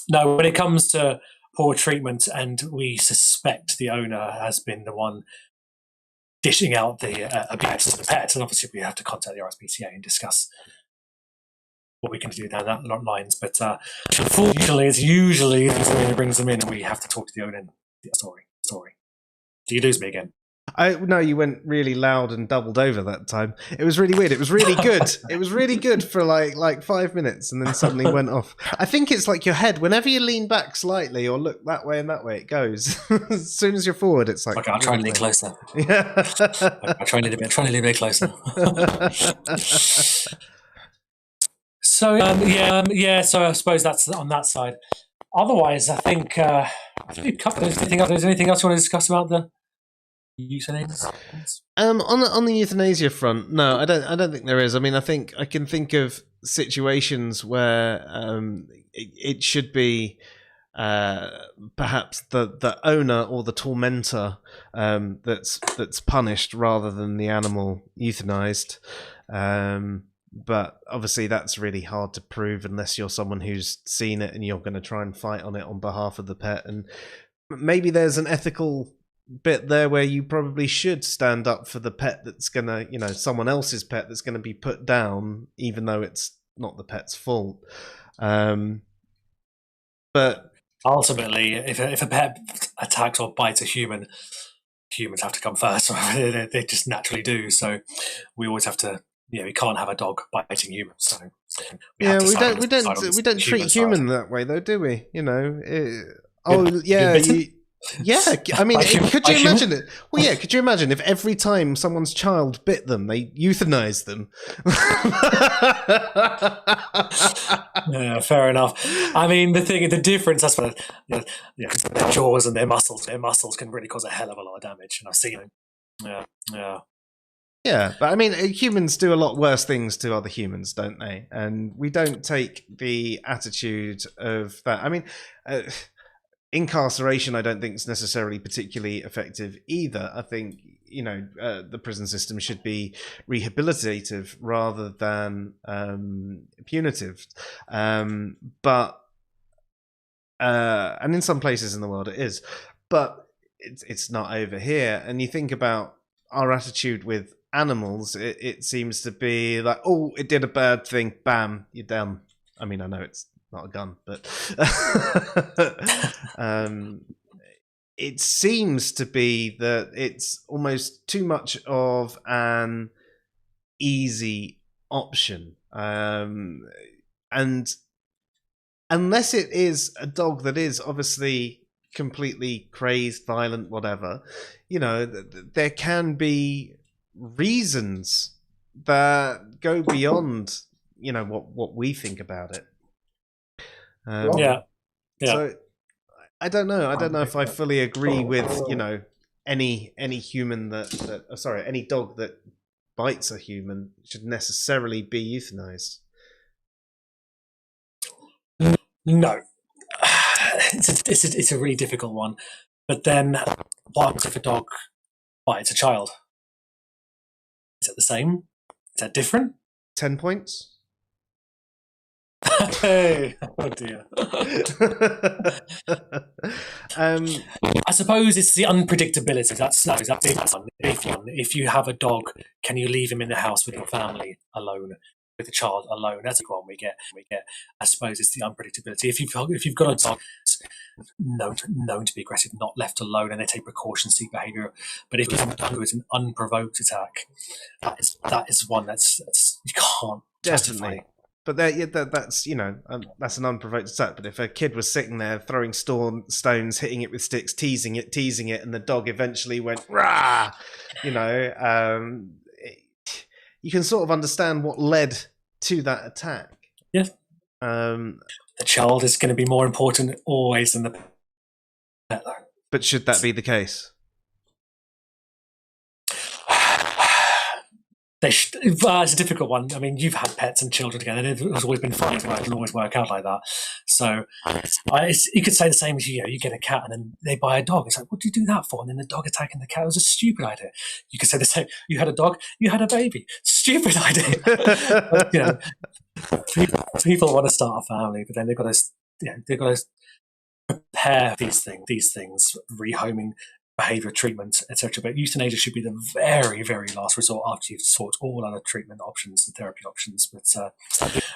no, when it comes to poor treatment and we suspect the owner has been the one dishing out the abuse to the pet, and obviously we have to contact the RSPCA and discuss what we can do down that lines. But unfortunately, it's usually the owner brings them in, and we have to talk to the owner and get a story. Do you lose me again? No, you went really loud and doubled over that time. It was really weird. It was really good. It was really good for like 5 minutes, and then suddenly went off. I think it's like your head. Whenever you lean back slightly or look that way and that way, it goes. As soon as you're forward, it's like. Okay, I'll try and lean closer. Yeah. I'll try and lean a bit closer. So yeah. So I suppose that's on that side. Otherwise, I think there's anything else you want to discuss about the euthanasia? On the euthanasia front, no, I don't think there is. I mean, I can think of situations where it should be perhaps the owner or the tormentor that's punished rather than the animal euthanized. But obviously that's really hard to prove unless you're someone who's seen it and you're going to try and fight on it on behalf of the pet. And maybe there's an ethical bit there where you probably should stand up for the pet that's going to, someone else's pet that's going to be put down, even though it's not the pet's fault. But ultimately, if a pet attacks or bites a human, humans have to come first. They just naturally do. So we always have to. We can't have a dog biting humans. So we don't treat human that way, though, do we? Yeah, I mean, could you imagine it? Well, yeah, could you imagine if every time someone's child bit them, they euthanized them? Yeah, fair enough. I mean, the difference, I suppose, their jaws and their muscles can really cause a hell of a lot of damage, and I've seen it. Yeah. Yeah, but I mean, humans do a lot worse things to other humans, don't they? And we don't take the attitude of that. I mean, incarceration, I don't think is necessarily particularly effective either. I think, the prison system should be rehabilitative rather than punitive. But in some places in the world it is, but it's not over here. And you think about our attitude with animals, it seems to be like, oh, it did a bad thing, bam, you're done. I mean, I know it's not a gun, but it seems to be that it's almost too much of an easy option. And unless it is a dog that is obviously completely crazed, violent, whatever, there can be reasons that go beyond what we think about it. Yeah. So I don't know if I fully agree with any human any dog that bites a human should necessarily be euthanized. No, it's a really difficult one. But then, what happens if a dog bites a child? Is it the same? Is that different? 10 points? Hey, oh dear. I suppose it's the unpredictability. That's a big one. If you have a dog, can you leave him in the house with your family alone, with the child alone? That's the one we get. I suppose it's the unpredictability. If you've got a dog known to be aggressive, not left alone, and they take precautions, seek behaviour. But if you have a dog who is an unprovoked attack, that is one that's you can't justify. But that's that's an unprovoked attack. But if a kid was sitting there throwing stones, hitting it with sticks, teasing it, and the dog eventually went rah, you can sort of understand what led to that attack. Yeah. The child is going to be more important always than the pet, though. But should that be the case? It's a difficult one. I mean, you've had pets and children together, and it's always been fine. It doesn't always work out like that. So you could say the same as you get a cat and then they buy a dog. It's like, what do you do that for? And then the dog attacking the cat was a stupid idea. You could say the same. You had a dog, you had a baby. Stupid idea. But, people want to start a family, but then they've got to prepare these things, rehoming, behaviour treatment, etc. But euthanasia should be the very, very last resort after you've sought all other treatment options and therapy options. But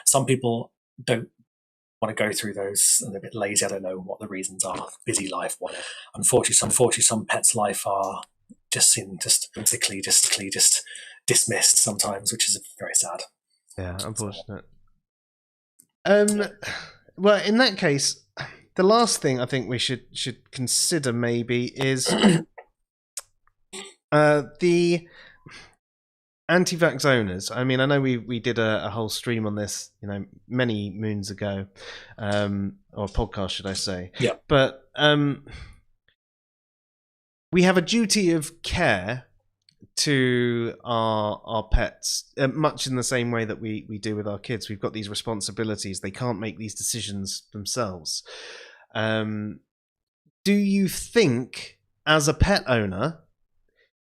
some people don't want to go through those, and they're a bit lazy. I don't know what the reasons are. Busy life, whatever. Unfortunately, some pets' life are just seem just basically just dismissed sometimes, which is very sad. Yeah, unfortunate. Well, in that case, the last thing I think we should consider maybe is the anti-vax owners. I mean, I know we did a whole stream on this, many moons ago, or a podcast, should I say? Yeah. But we have a duty of care to our pets, much in the same way that we do with our kids. We've got these responsibilities. They can't make these decisions themselves. Do you think, as a pet owner,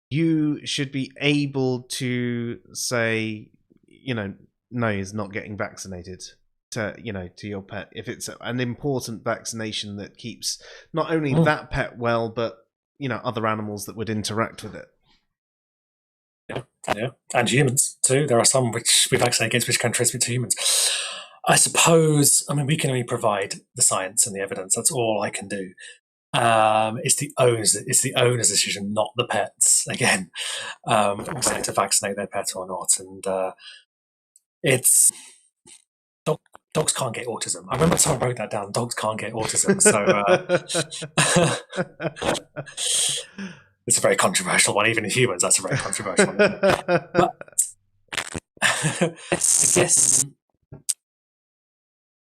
you should be able to say, no, he's not getting vaccinated to your pet if it's an important vaccination that keeps not only that pet well, but other animals that would interact with it? Yeah, and humans too. There are some which we vaccinate against which can transmit to humans. I suppose. I mean, we can only provide the science and the evidence. That's all I can do. It's the owner's decision, not the pets. Again, to vaccinate their pet or not, and it's dogs can't get autism. I remember someone wrote that down. Dogs can't get autism, so it's a very controversial one. Even in humans, that's a very controversial one. But I guess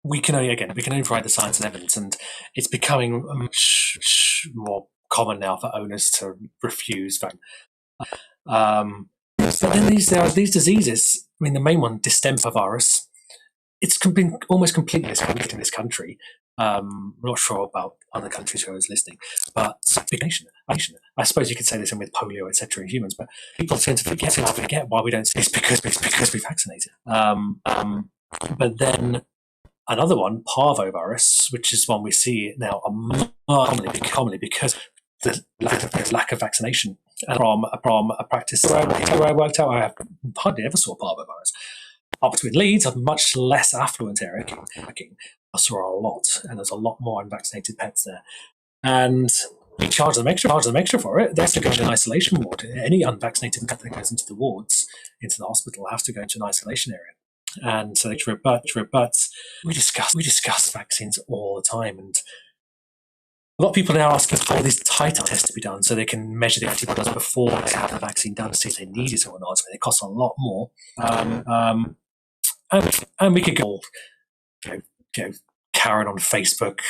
we can only provide the science and evidence, and it's becoming much more common now for owners to refuse them. But then there are these diseases. I mean, the main one, distemper virus. It's been almost completely discounted in this country. I'm not sure about other countries who are listening, but big nation. I suppose you could say this with polio, etc. in humans, but people tend to forget why we don't. It's because we vaccinated. But then another one, parvovirus, which is one we see now commonly because the lack of vaccination. And from a practice where I worked out, I hardly ever saw parvovirus. Up between Leeds, a much less affluent area, I saw a lot, and there's a lot more unvaccinated pets there. And we charge them extra for it. They have to go into an isolation ward. Any unvaccinated pet that goes into the wards, into the hospital, has to go into an isolation area. And so they rebut. We discuss vaccines all the time, and a lot of people now are asking for these titer tests to be done so they can measure the antibodies before they have the vaccine done to see if they need it or not. So they cost a lot more. And we could go, Karen on Facebook,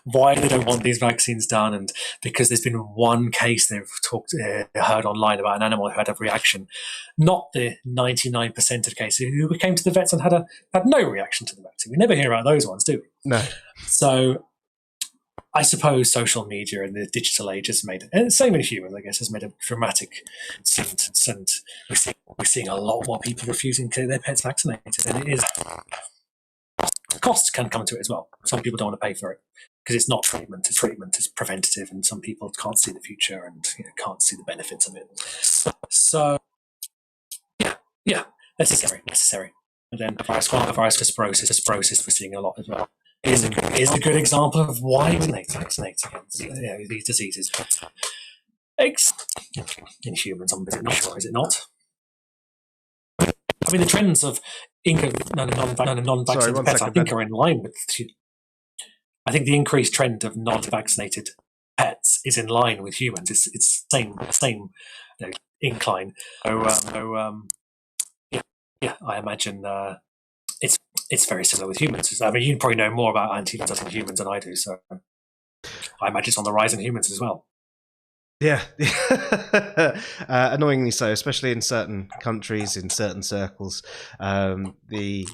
why they don't want these vaccines done, and because there's been one case they've heard online about an animal who had a reaction, not the 99% of cases who came to the vets and had no reaction to the vaccine. We never hear about those ones, do we? No. So I suppose social media and the digital age has made, and same in humans, I guess, has made a dramatic difference, and we're seeing a lot more people refusing to get their pets vaccinated, and it is. Costs can come to it as well. Some people don't want to pay for it because it's not treatment. It's preventative, and some people can't see the future and can't see the benefits of it. So, yeah, that's necessary. And then virus dysbiosis, we're seeing a lot as well. Is a good example of why we vaccinate against these diseases. In humans, I'm not sure, is it not? I mean, the trends of non-vaccinated pets, I think, are in line with. I think the increased trend of non-vaccinated pets is in line with humans. It's same incline. So, I imagine it's very similar with humans. I mean, you probably know more about anti-vax in humans than I do, so I imagine it's on the rise in humans as well. Yeah, annoyingly so, especially in certain countries, in certain circles. The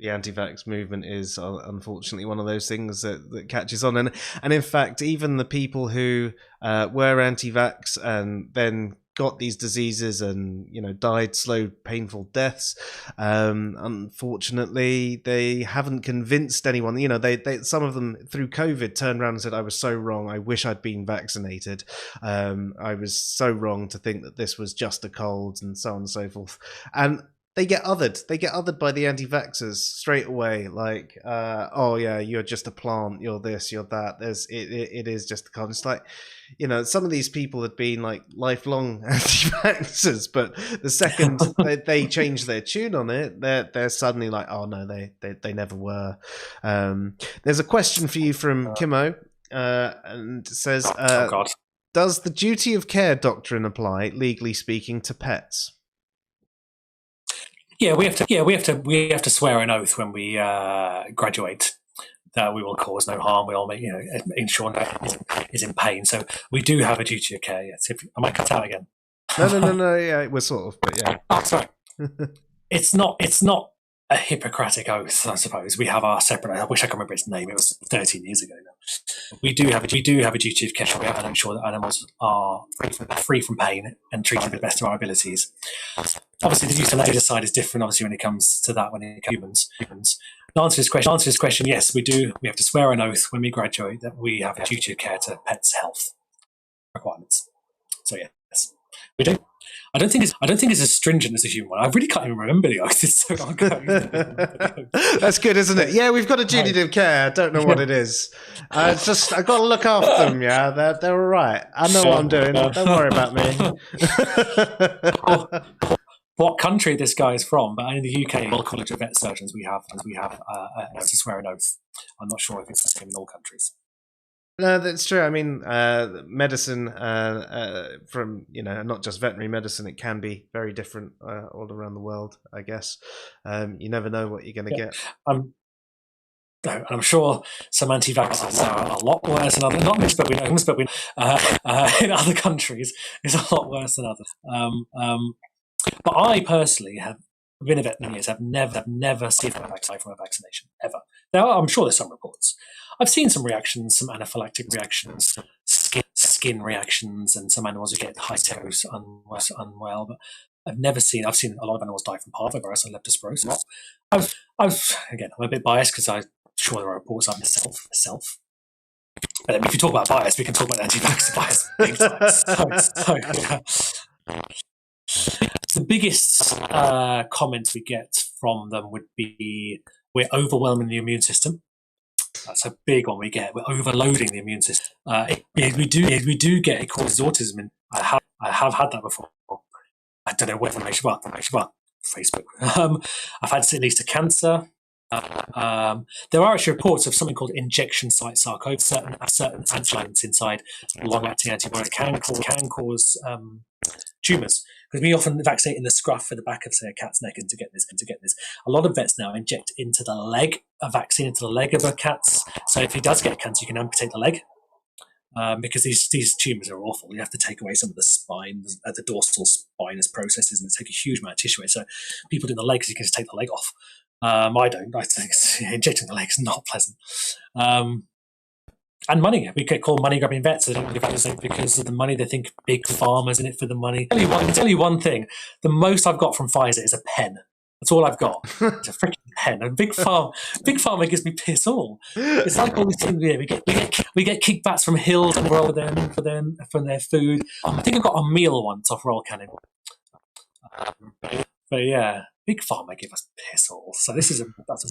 anti-vax movement is unfortunately one of those things that catches on, and in fact, even the people who were anti-vax and then got these diseases and died slow, painful deaths, unfortunately they haven't convinced anyone. They some of them through COVID turned around and said, I was so wrong, I wish I'd been vaccinated, I was so wrong to think that this was just a cold, and so on and so forth. And they get othered. They get othered by the anti-vaxxers straight away. Like, oh yeah, you're just a plant. You're this. You're that. It is just the kind. It's like, some of these people have been like lifelong anti-vaxxers, but the second they change their tune on it, they're suddenly like, oh no, they never were. There's a question for you from Kimo, and it says, oh God. Does the duty of care doctrine apply, legally speaking, to pets? Yeah, we have to swear an oath when we graduate that we will cause no harm. We all make ensure no is in pain. So we do have a duty of care. Yes. Am I cut out again? No. Yeah, we're sort of, but yeah. Oh, sorry. It's not a Hippocratic oath, I suppose. We have our separate. I wish I could remember its name. It was 13 years ago now. We do have a duty of care. We have to ensure that animals are free from pain and treated to the best of our abilities. Obviously, the euthanasia side is different. Obviously, when it comes to that, when it comes to humans. To answer this question, yes, we do. We have to swear an oath when we graduate that we have a duty of care to pets' health requirements. So yes, we do. I don't think it's as stringent as a human one. I really can't even remember the oath. It's so long ago. That's good, isn't it? Yeah, we've got a duty of care. I don't know what it is. It's just I've got to look after them. Yeah, they're all right. I know what I'm doing. Don't worry about me. What country this guy is from? But in the UK, Royal College of Vet Surgeons, we have to swear an oath. I'm not sure if it's the same in all countries. No, that's true. I mean, medicine from not just veterinary medicine, it can be very different all around the world. I guess you never know what you're going to get. I'm sure some anti-vaxxers are a lot worse than others. Not most, but we know, in other countries is a lot worse than others. But I personally have been a vet for years. I've never seen a vaccine from a vaccination ever. I'm sure there's some reports. I've seen some reactions, some anaphylactic reactions, skin reactions, and some animals who get hysterically unwell. But I've seen a lot of animals die from parvovirus and leptospirosis. I'm a bit biased because I'm sure there are reports of myself. But if you talk about bias, we can talk about anti-vax bias big time. The biggest comment we get from them would be, we're overwhelming the immune system. That's a big one we get. We're overloading the immune system. We do get it causes autism. And I have had that before. I don't know where information about Facebook. I've had it leads to cancer. There are actually reports of something called injection site sarcoma. Certain antigens inside long-acting antibiotics can cause tumours. Because we often vaccinate in the scruff at the back of, say, a cat's neck, and to get this. A lot of vets now inject into the leg, a vaccine into the leg of a cat's. So if he does get cancer, you can amputate the leg. Because these tumours are awful. You have to take away some of the spine, the dorsal spinous processes, and take a huge amount of tissue away. So people do the legs, you can just take the leg off. I don't. I think injecting the leg is not pleasant. And money. We get called money grabbing vets because of the money. They think big pharma's in it for the money. I'll tell you one thing. The most I've got from Pfizer is a pen. That's all I've got. It's a freaking pen. And big pharma gives me piss all. It's like all these things. Yeah, we get kickbacks from Hills and Royal for their food. I think I got a meal once off Royal Canin. But yeah, big pharma give us piss all. So that's a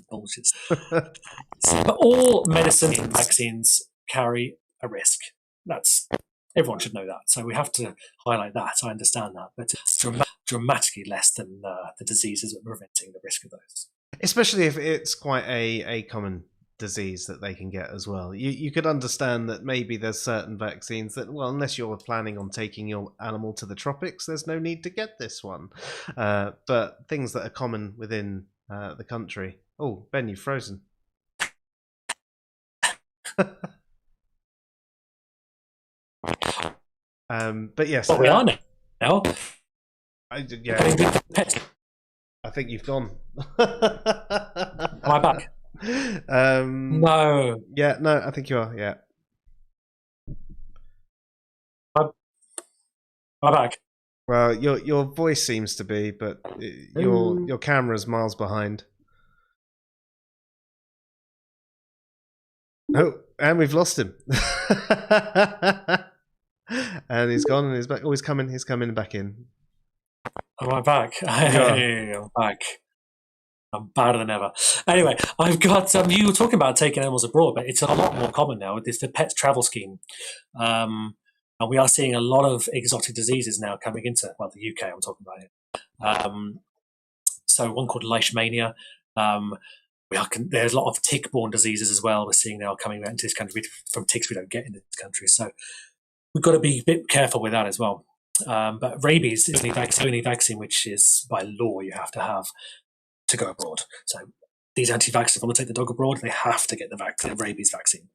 bullshit. But all medicine and vaccines carry a risk. Everyone should know that. So we have to highlight that. I understand that, but it's dramatically less than the diseases that are preventing the risk of those. Especially if it's quite a common disease that they can get as well. You could understand that maybe there's certain vaccines that, well, unless you're planning on taking your animal to the tropics, there's no need to get this one. But things that are common within the country. Oh, Ben, you've frozen. But yes, we are now. I think you've gone. Am I back? No. Yeah, no, I think you are. Yeah. Am I back? Well, your voice seems to be, but your camera's miles behind. Oh, and we've lost him. And he's gone, and he's back. Oh, he's coming back in. Am I back? Yeah. Hey, I'm back. I'm badder than ever. Anyway, I've got. You were talking about taking animals abroad, but it's a lot more common now. It's the pet travel scheme, and we are seeing a lot of exotic diseases now coming into the UK. I'm talking about it. So one called leishmania. Um, there's a lot of tick-borne diseases as well. We're seeing now coming into this country from ticks we don't get in this country. So we've got to be a bit careful with that as well. But rabies is the only vaccine which is by law you have to go abroad. So these anti-vaxxers want to take the dog abroad, they have to get the rabies vaccine.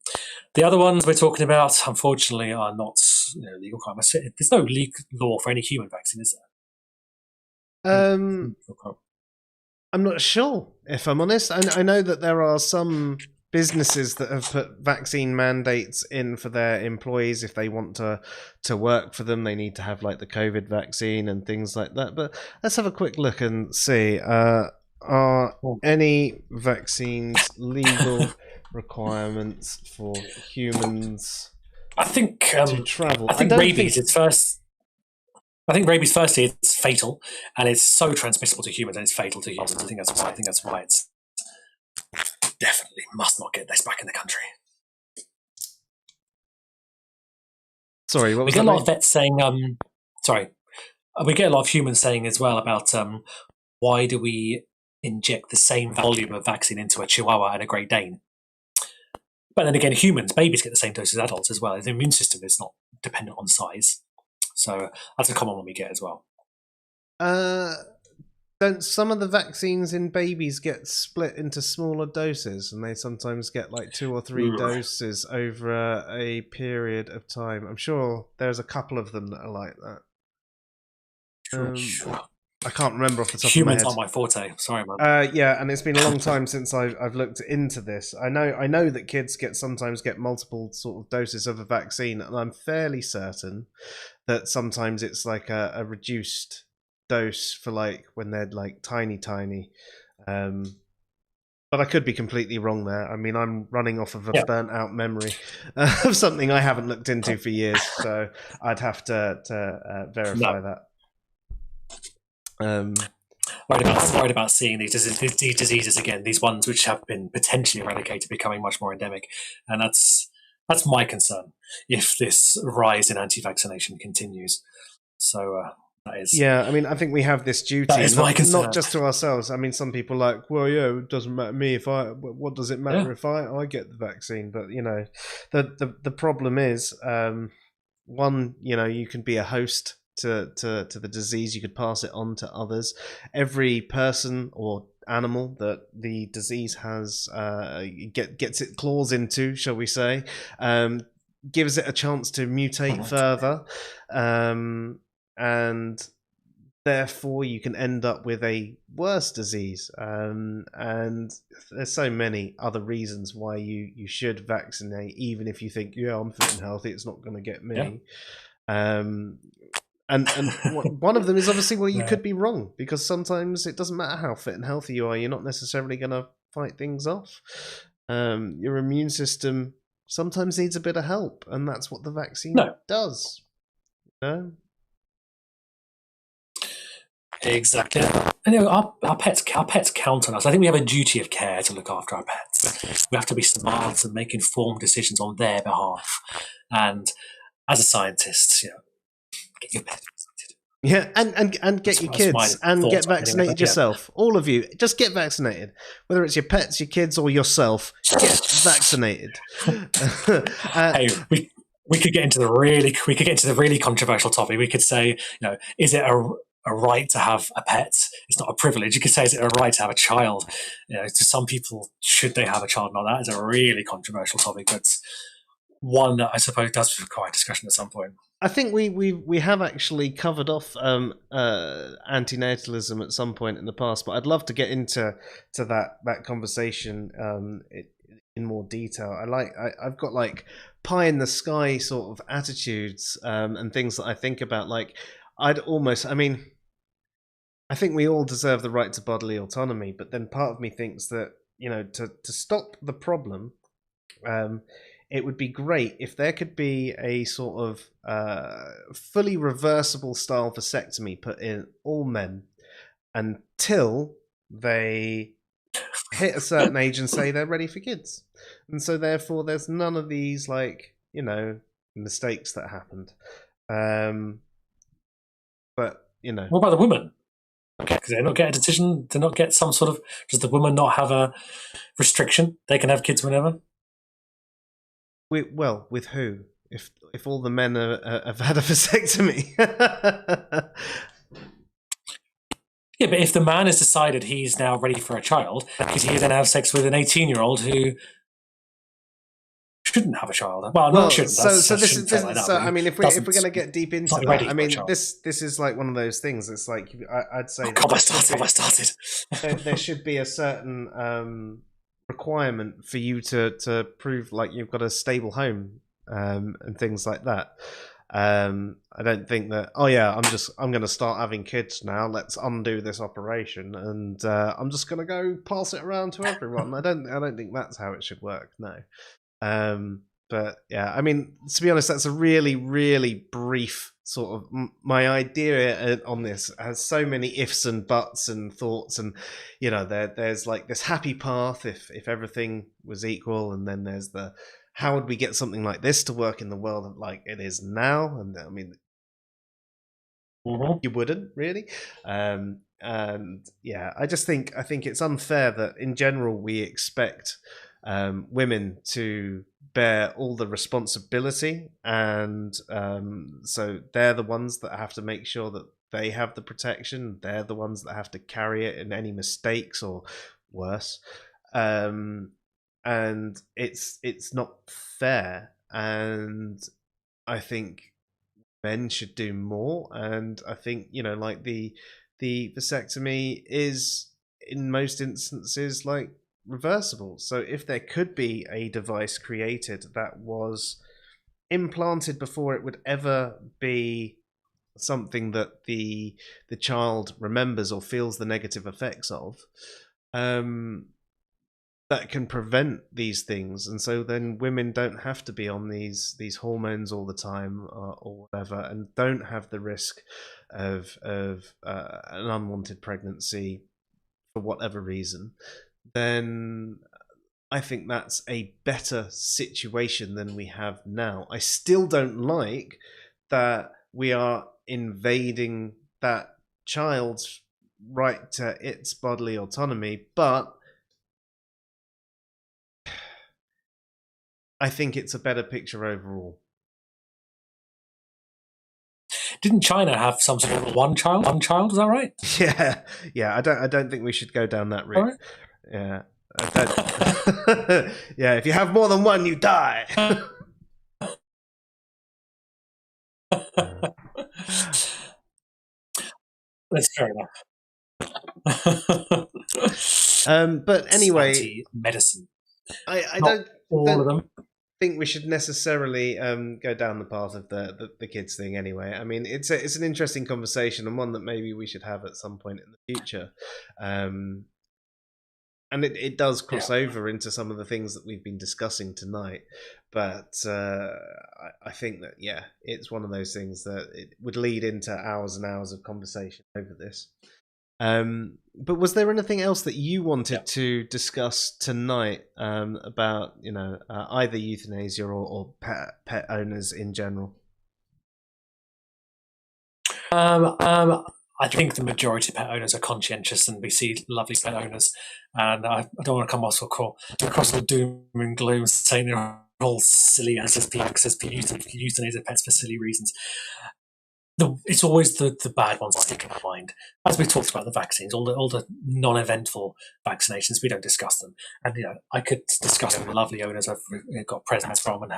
The other ones we're talking about, unfortunately, are not legal crime. There's no legal law for any human vaccine, is there? I'm not sure, if I'm honest. I know that there are some businesses that have put vaccine mandates in for their employees. If they want to work for them, they need to have like the COVID vaccine and things like that. But let's have a quick look and see. Are any vaccines legal requirements for humans to travel? I think rabies. It's first. I think rabies. Firstly, it's fatal, and it's so transmissible to humans, and it's fatal to humans. I think that's why it's definitely must not get this back in the country. Sorry, what was we get that? A lot of vets saying. We get a lot of humans saying as well about why do we inject the same volume of vaccine into a Chihuahua and a Great Dane? But then again, babies get the same dose as adults as well. The immune system is not dependent on size. So that's a common one we get as well. Don't some of the vaccines in babies get split into smaller doses, and they sometimes get like 2 or 3 doses over a period of time? I'm sure there's a couple of them that are like that. Sure. I can't remember off the top of my head. Humans aren't my forte. Sorry, man. Yeah, and it's been a long time since I've looked into this. I know that kids sometimes get multiple sort of doses of a vaccine, and I'm fairly certain that sometimes it's like a reduced dose for like when they're like tiny. But I could be completely wrong there. I mean, I'm running off of a burnt out memory of something I haven't looked into for years, so I'd have to verify that. Worried about seeing these diseases again, these ones which have been potentially eradicated becoming much more endemic, and that's my concern if this rise in anti-vaccination continues. So that is. Yeah, I mean, I think we have this duty, not just to ourselves. I mean, some people are like, well, yeah, it doesn't matter me if I. What does it matter if I get the vaccine? But the problem is, one, you can be a host to the disease. You could pass it on to others. Every person or animal that the disease has gets its claws into, shall we say, gives it a chance to mutate further, and therefore you can end up with a worse disease. And there's so many other reasons why you should vaccinate, even if you think, I'm fit and healthy, it's not going to get me. And one of them is obviously, you could be wrong, because sometimes it doesn't matter how fit and healthy you are, you're not necessarily going to fight things off. Your immune system sometimes needs a bit of help, and that's what the vaccine does. Exactly. And our pets count on us. I think we have a duty of care to look after our pets. We have to be smart and make informed decisions on their behalf. And as a scientist, get your pet vaccinated. Yeah, and get your kids and get vaccinated yourself. All of you, just get vaccinated. Whether it's your pets, your kids, or yourself, get vaccinated. Hey, we could get into the really controversial topic. We could say, is it a right to have a pet? It's not a privilege. You could say, is it a right to have a child? To some people, should they have a child? Now, that is a really controversial topic, but one that I suppose does require discussion at some point. I think we have actually covered off antinatalism at some point in the past, but I'd love to get into that conversation in more detail. I've got like pie in the sky sort of attitudes and things that I think about. Like I think we all deserve the right to bodily autonomy, but then part of me thinks that to stop the problem, it would be great if there could be a sort of fully reversible style vasectomy put in all men until they hit a certain age and say they're ready for kids. And so therefore there's none of these, like, you know, mistakes that happened. But, you know. What about the women? Okay, because they not get a decision, to not get some sort of, does the woman not have a restriction? They can have kids whenever? Well, with who? If all the men have had a vasectomy? Yeah, but if the man has decided he's now ready for a child, could he then have sex with an 18-year-old who shouldn't have a child? Well, not shouldn't. I mean, if we're going to get deep into that, I mean, this is like one of those things. It's like I'd say. Oh, God, I started. There should be a certain requirement for you to prove like you've got a stable home and things like that. I don't think that, I'm going to start having kids now, let's undo this operation and I'm just going to go pass it around to everyone. I don't think that's how it should work, no. But yeah, I mean, to be honest, that's a really, really brief sort of, my idea on this has so many ifs and buts and thoughts, and you know, there's like this happy path if everything was equal, and then there's the, how would we get something like this to work in the world like it is now? And I mean, you wouldn't really. And yeah, I think it's unfair that in general we expect women to bear all the responsibility, and so they're the ones that have to make sure that they have the protection. They're the ones that have to carry it in any mistakes or worse. And it's not fair, and I think men should do more. And I think, you know, like the vasectomy is in most instances like reversible. So if there could be a device created that was implanted before it would ever be something that the child remembers or feels the negative effects of, that can prevent these things, and so then women don't have to be on these hormones all the time or whatever, and don't have the risk of an unwanted pregnancy for whatever reason, then I think that's a better situation than we have now. I still don't like that we are invading that child's right to its bodily autonomy, but I think it's a better picture overall. Didn't China have some sort of one child? Is that right? Yeah. I don't think we should go down that route. Right. Yeah. Yeah. If you have more than one, you die. That's fair enough. But anyway, medicine. I don't all of them. Think we should necessarily go down the path of the kids thing anyway. I mean, it's an interesting conversation, and one that maybe we should have at some point in the future. And it does cross over into some of the things that we've been discussing tonight. But I think that, yeah, it's one of those things that it would lead into hours and hours of conversation over this. But was there anything else that you wanted to discuss tonight about, you know, either euthanasia or pet owners in general? I think the majority of pet owners are conscientious, and we see lovely pet owners. And I don't want to come across the doom and gloom saying they're all silly as euthanize pets for silly reasons. It's always the bad ones I think in my mind. As we talked about the vaccines, all the non-eventful vaccinations, we don't discuss them. And you know, I could discuss them with lovely owners I've got presents from and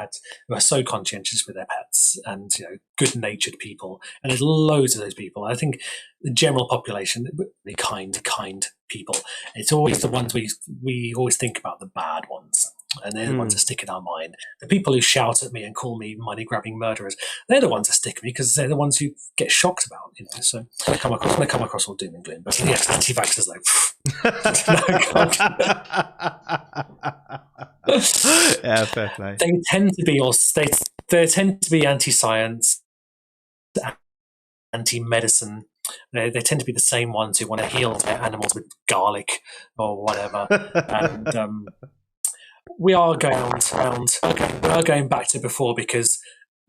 who are so conscientious with their pets, and you know, good-natured people. And there's loads of those people. I think the general population, the kind people, it's always the ones we always think about, the bad ones. And they're the ones that stick in our mind. The people who shout at me and call me money-grabbing murderers, they're the ones that stick me, because they're the ones who get shocked about. You know, so I come across all doom and gloom. But yes, anti-vaxxers though, Yeah, fair play. They tend to be they tend to be anti-science, anti-medicine. They tend to be the same ones who want to heal their animals with garlic or whatever. And we are going around. We are going back to before, because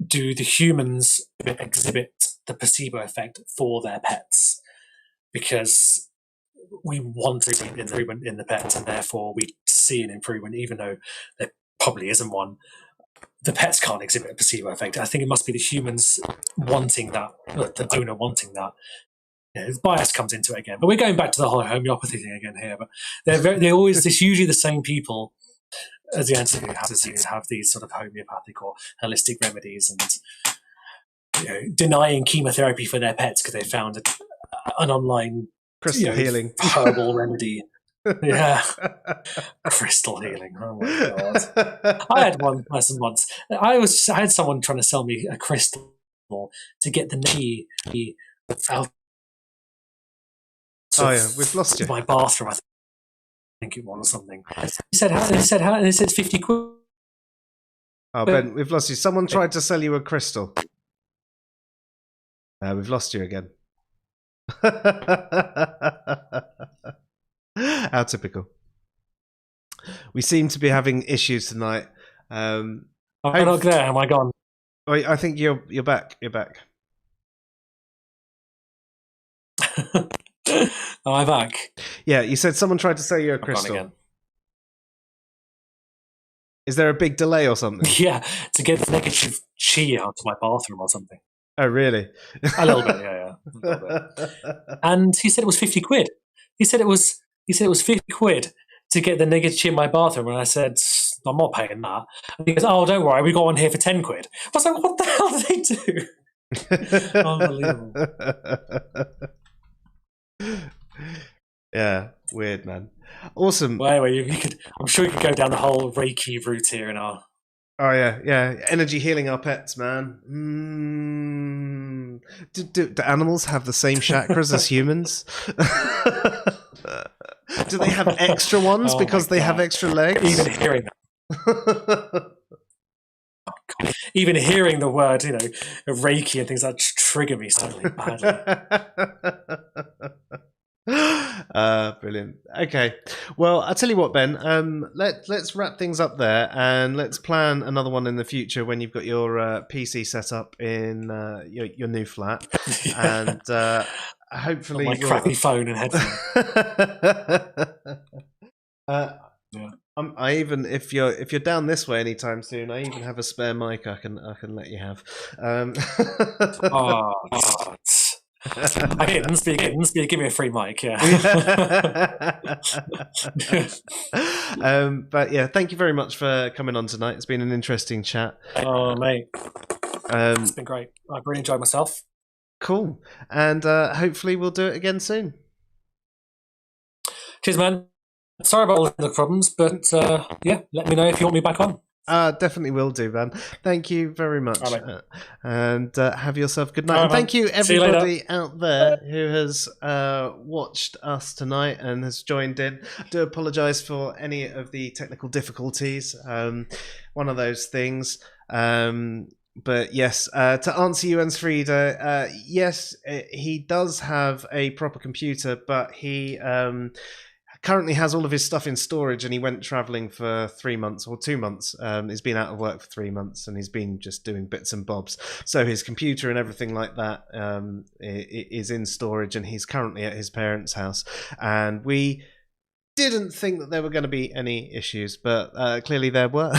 do the humans exhibit the placebo effect for their pets? Because we want to see an improvement in the pets, and therefore we see an improvement, even though there probably isn't one. The pets can't exhibit a placebo effect. I think it must be the humans wanting that, the owner wanting that. Bias comes into it again. But we're going back to the whole homeopathy thing again here. But they're always, it's usually the same people as the anti-vaxxers have these sort of homeopathic or holistic remedies, and denying chemotherapy for their pets because they found an online crystal healing herbal remedy. Yeah, crystal healing. Oh my god! I had one person once. I had someone trying to sell me a crystal to get the knee out. Oh yeah, we've lost you. My bathroom, I think it was, or something. He said, "How?" And he said, £50. Oh, Ben, we've lost you. Someone tried to sell you a crystal. We've lost you again. How typical. We seem to be having issues tonight. I'm not there. Am I gone? I think you're back. You're back. Am I back? Yeah, you said someone tried to sell you a crystal. Again. Is there a big delay or something? Yeah, to get the negative chi out of my bathroom or something. Oh, really? A little bit, yeah. A little bit. And he said it was 50 quid. He said it was 50 quid to get the negative chi in my bathroom, and I said, I'm not paying that. And he goes, oh, don't worry, we got one here for 10 quid. I was like, what the hell did they do? Unbelievable. Yeah, weird, man. Awesome. Well, anyway, I'm sure you could go down the whole Reiki route here in our... Oh, yeah. Energy healing our pets, man. Do animals have the same chakras as humans? Do they have extra ones because they have extra legs? Even hearing that. Even hearing the word, Reiki and things like that trigger me suddenly badly. Brilliant. Okay, well, I'll tell you what, Ben. Let's wrap things up there, and let's plan another one in the future when you've got your PC set up in your new flat, and hopefully my crappy phone and headphone. Yeah. I even if you're down this way anytime soon, I even have a spare mic I can let you have. Oh, God. I didn't speak. Give me a free mic, yeah. But yeah, thank you very much for coming on tonight. It's been an interesting chat. Oh, mate, it's been great. I've really enjoyed myself. Cool, and hopefully we'll do it again soon. Cheers, man. Sorry about all the problems, but yeah, let me know if you want me back on. Definitely will do, man. Thank you very much. Right. And have yourself a good night. And thank you, everybody out there who has watched us tonight and has joined in. I do apologise for any of the technical difficulties. One of those things. But yes, to answer you, Frieda, yes, he does have a proper computer, but he... currently has all of his stuff in storage, and he went traveling for 3 months or 2 months. He's been out of work for 3 months, and he's been just doing bits and bobs. So his computer and everything like that is in storage, and he's currently at his parents' house. And we didn't think that there were going to be any issues, but clearly there were.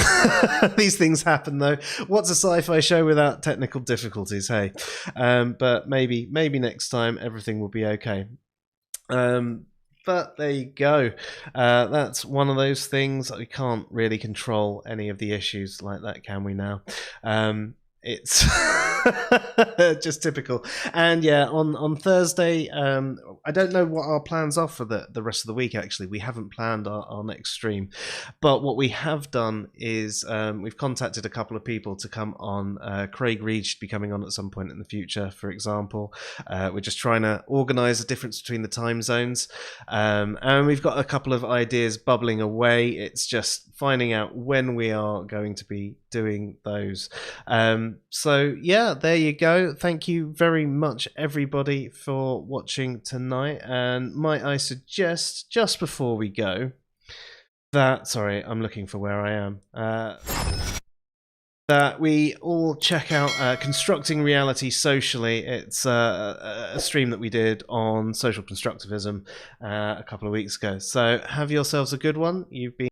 These things happen, though. What's a sci-fi show without technical difficulties, hey? But maybe next time everything will be okay. But there you go. That's one of those things. We can't really control any of the issues like that, can we now? It's Just typical. And yeah, on Thursday, I don't know what our plans are for the rest of the week. Actually, we haven't planned our next stream, but what we have done is we've contacted a couple of people to come on. Craig Reed should be coming on at some point in the future, for example. We're just trying to organise a difference between the time zones, and we've got a couple of ideas bubbling away. It's just finding out when we are going to be doing those. So yeah, there you go. Thank you very much, everybody, for watching tonight. And might I suggest, just before we go, that, sorry, I'm looking for where I am, that we all check out Constructing Reality Socially. It's a stream that we did on social constructivism a couple of weeks ago. So have yourselves a good one. You've been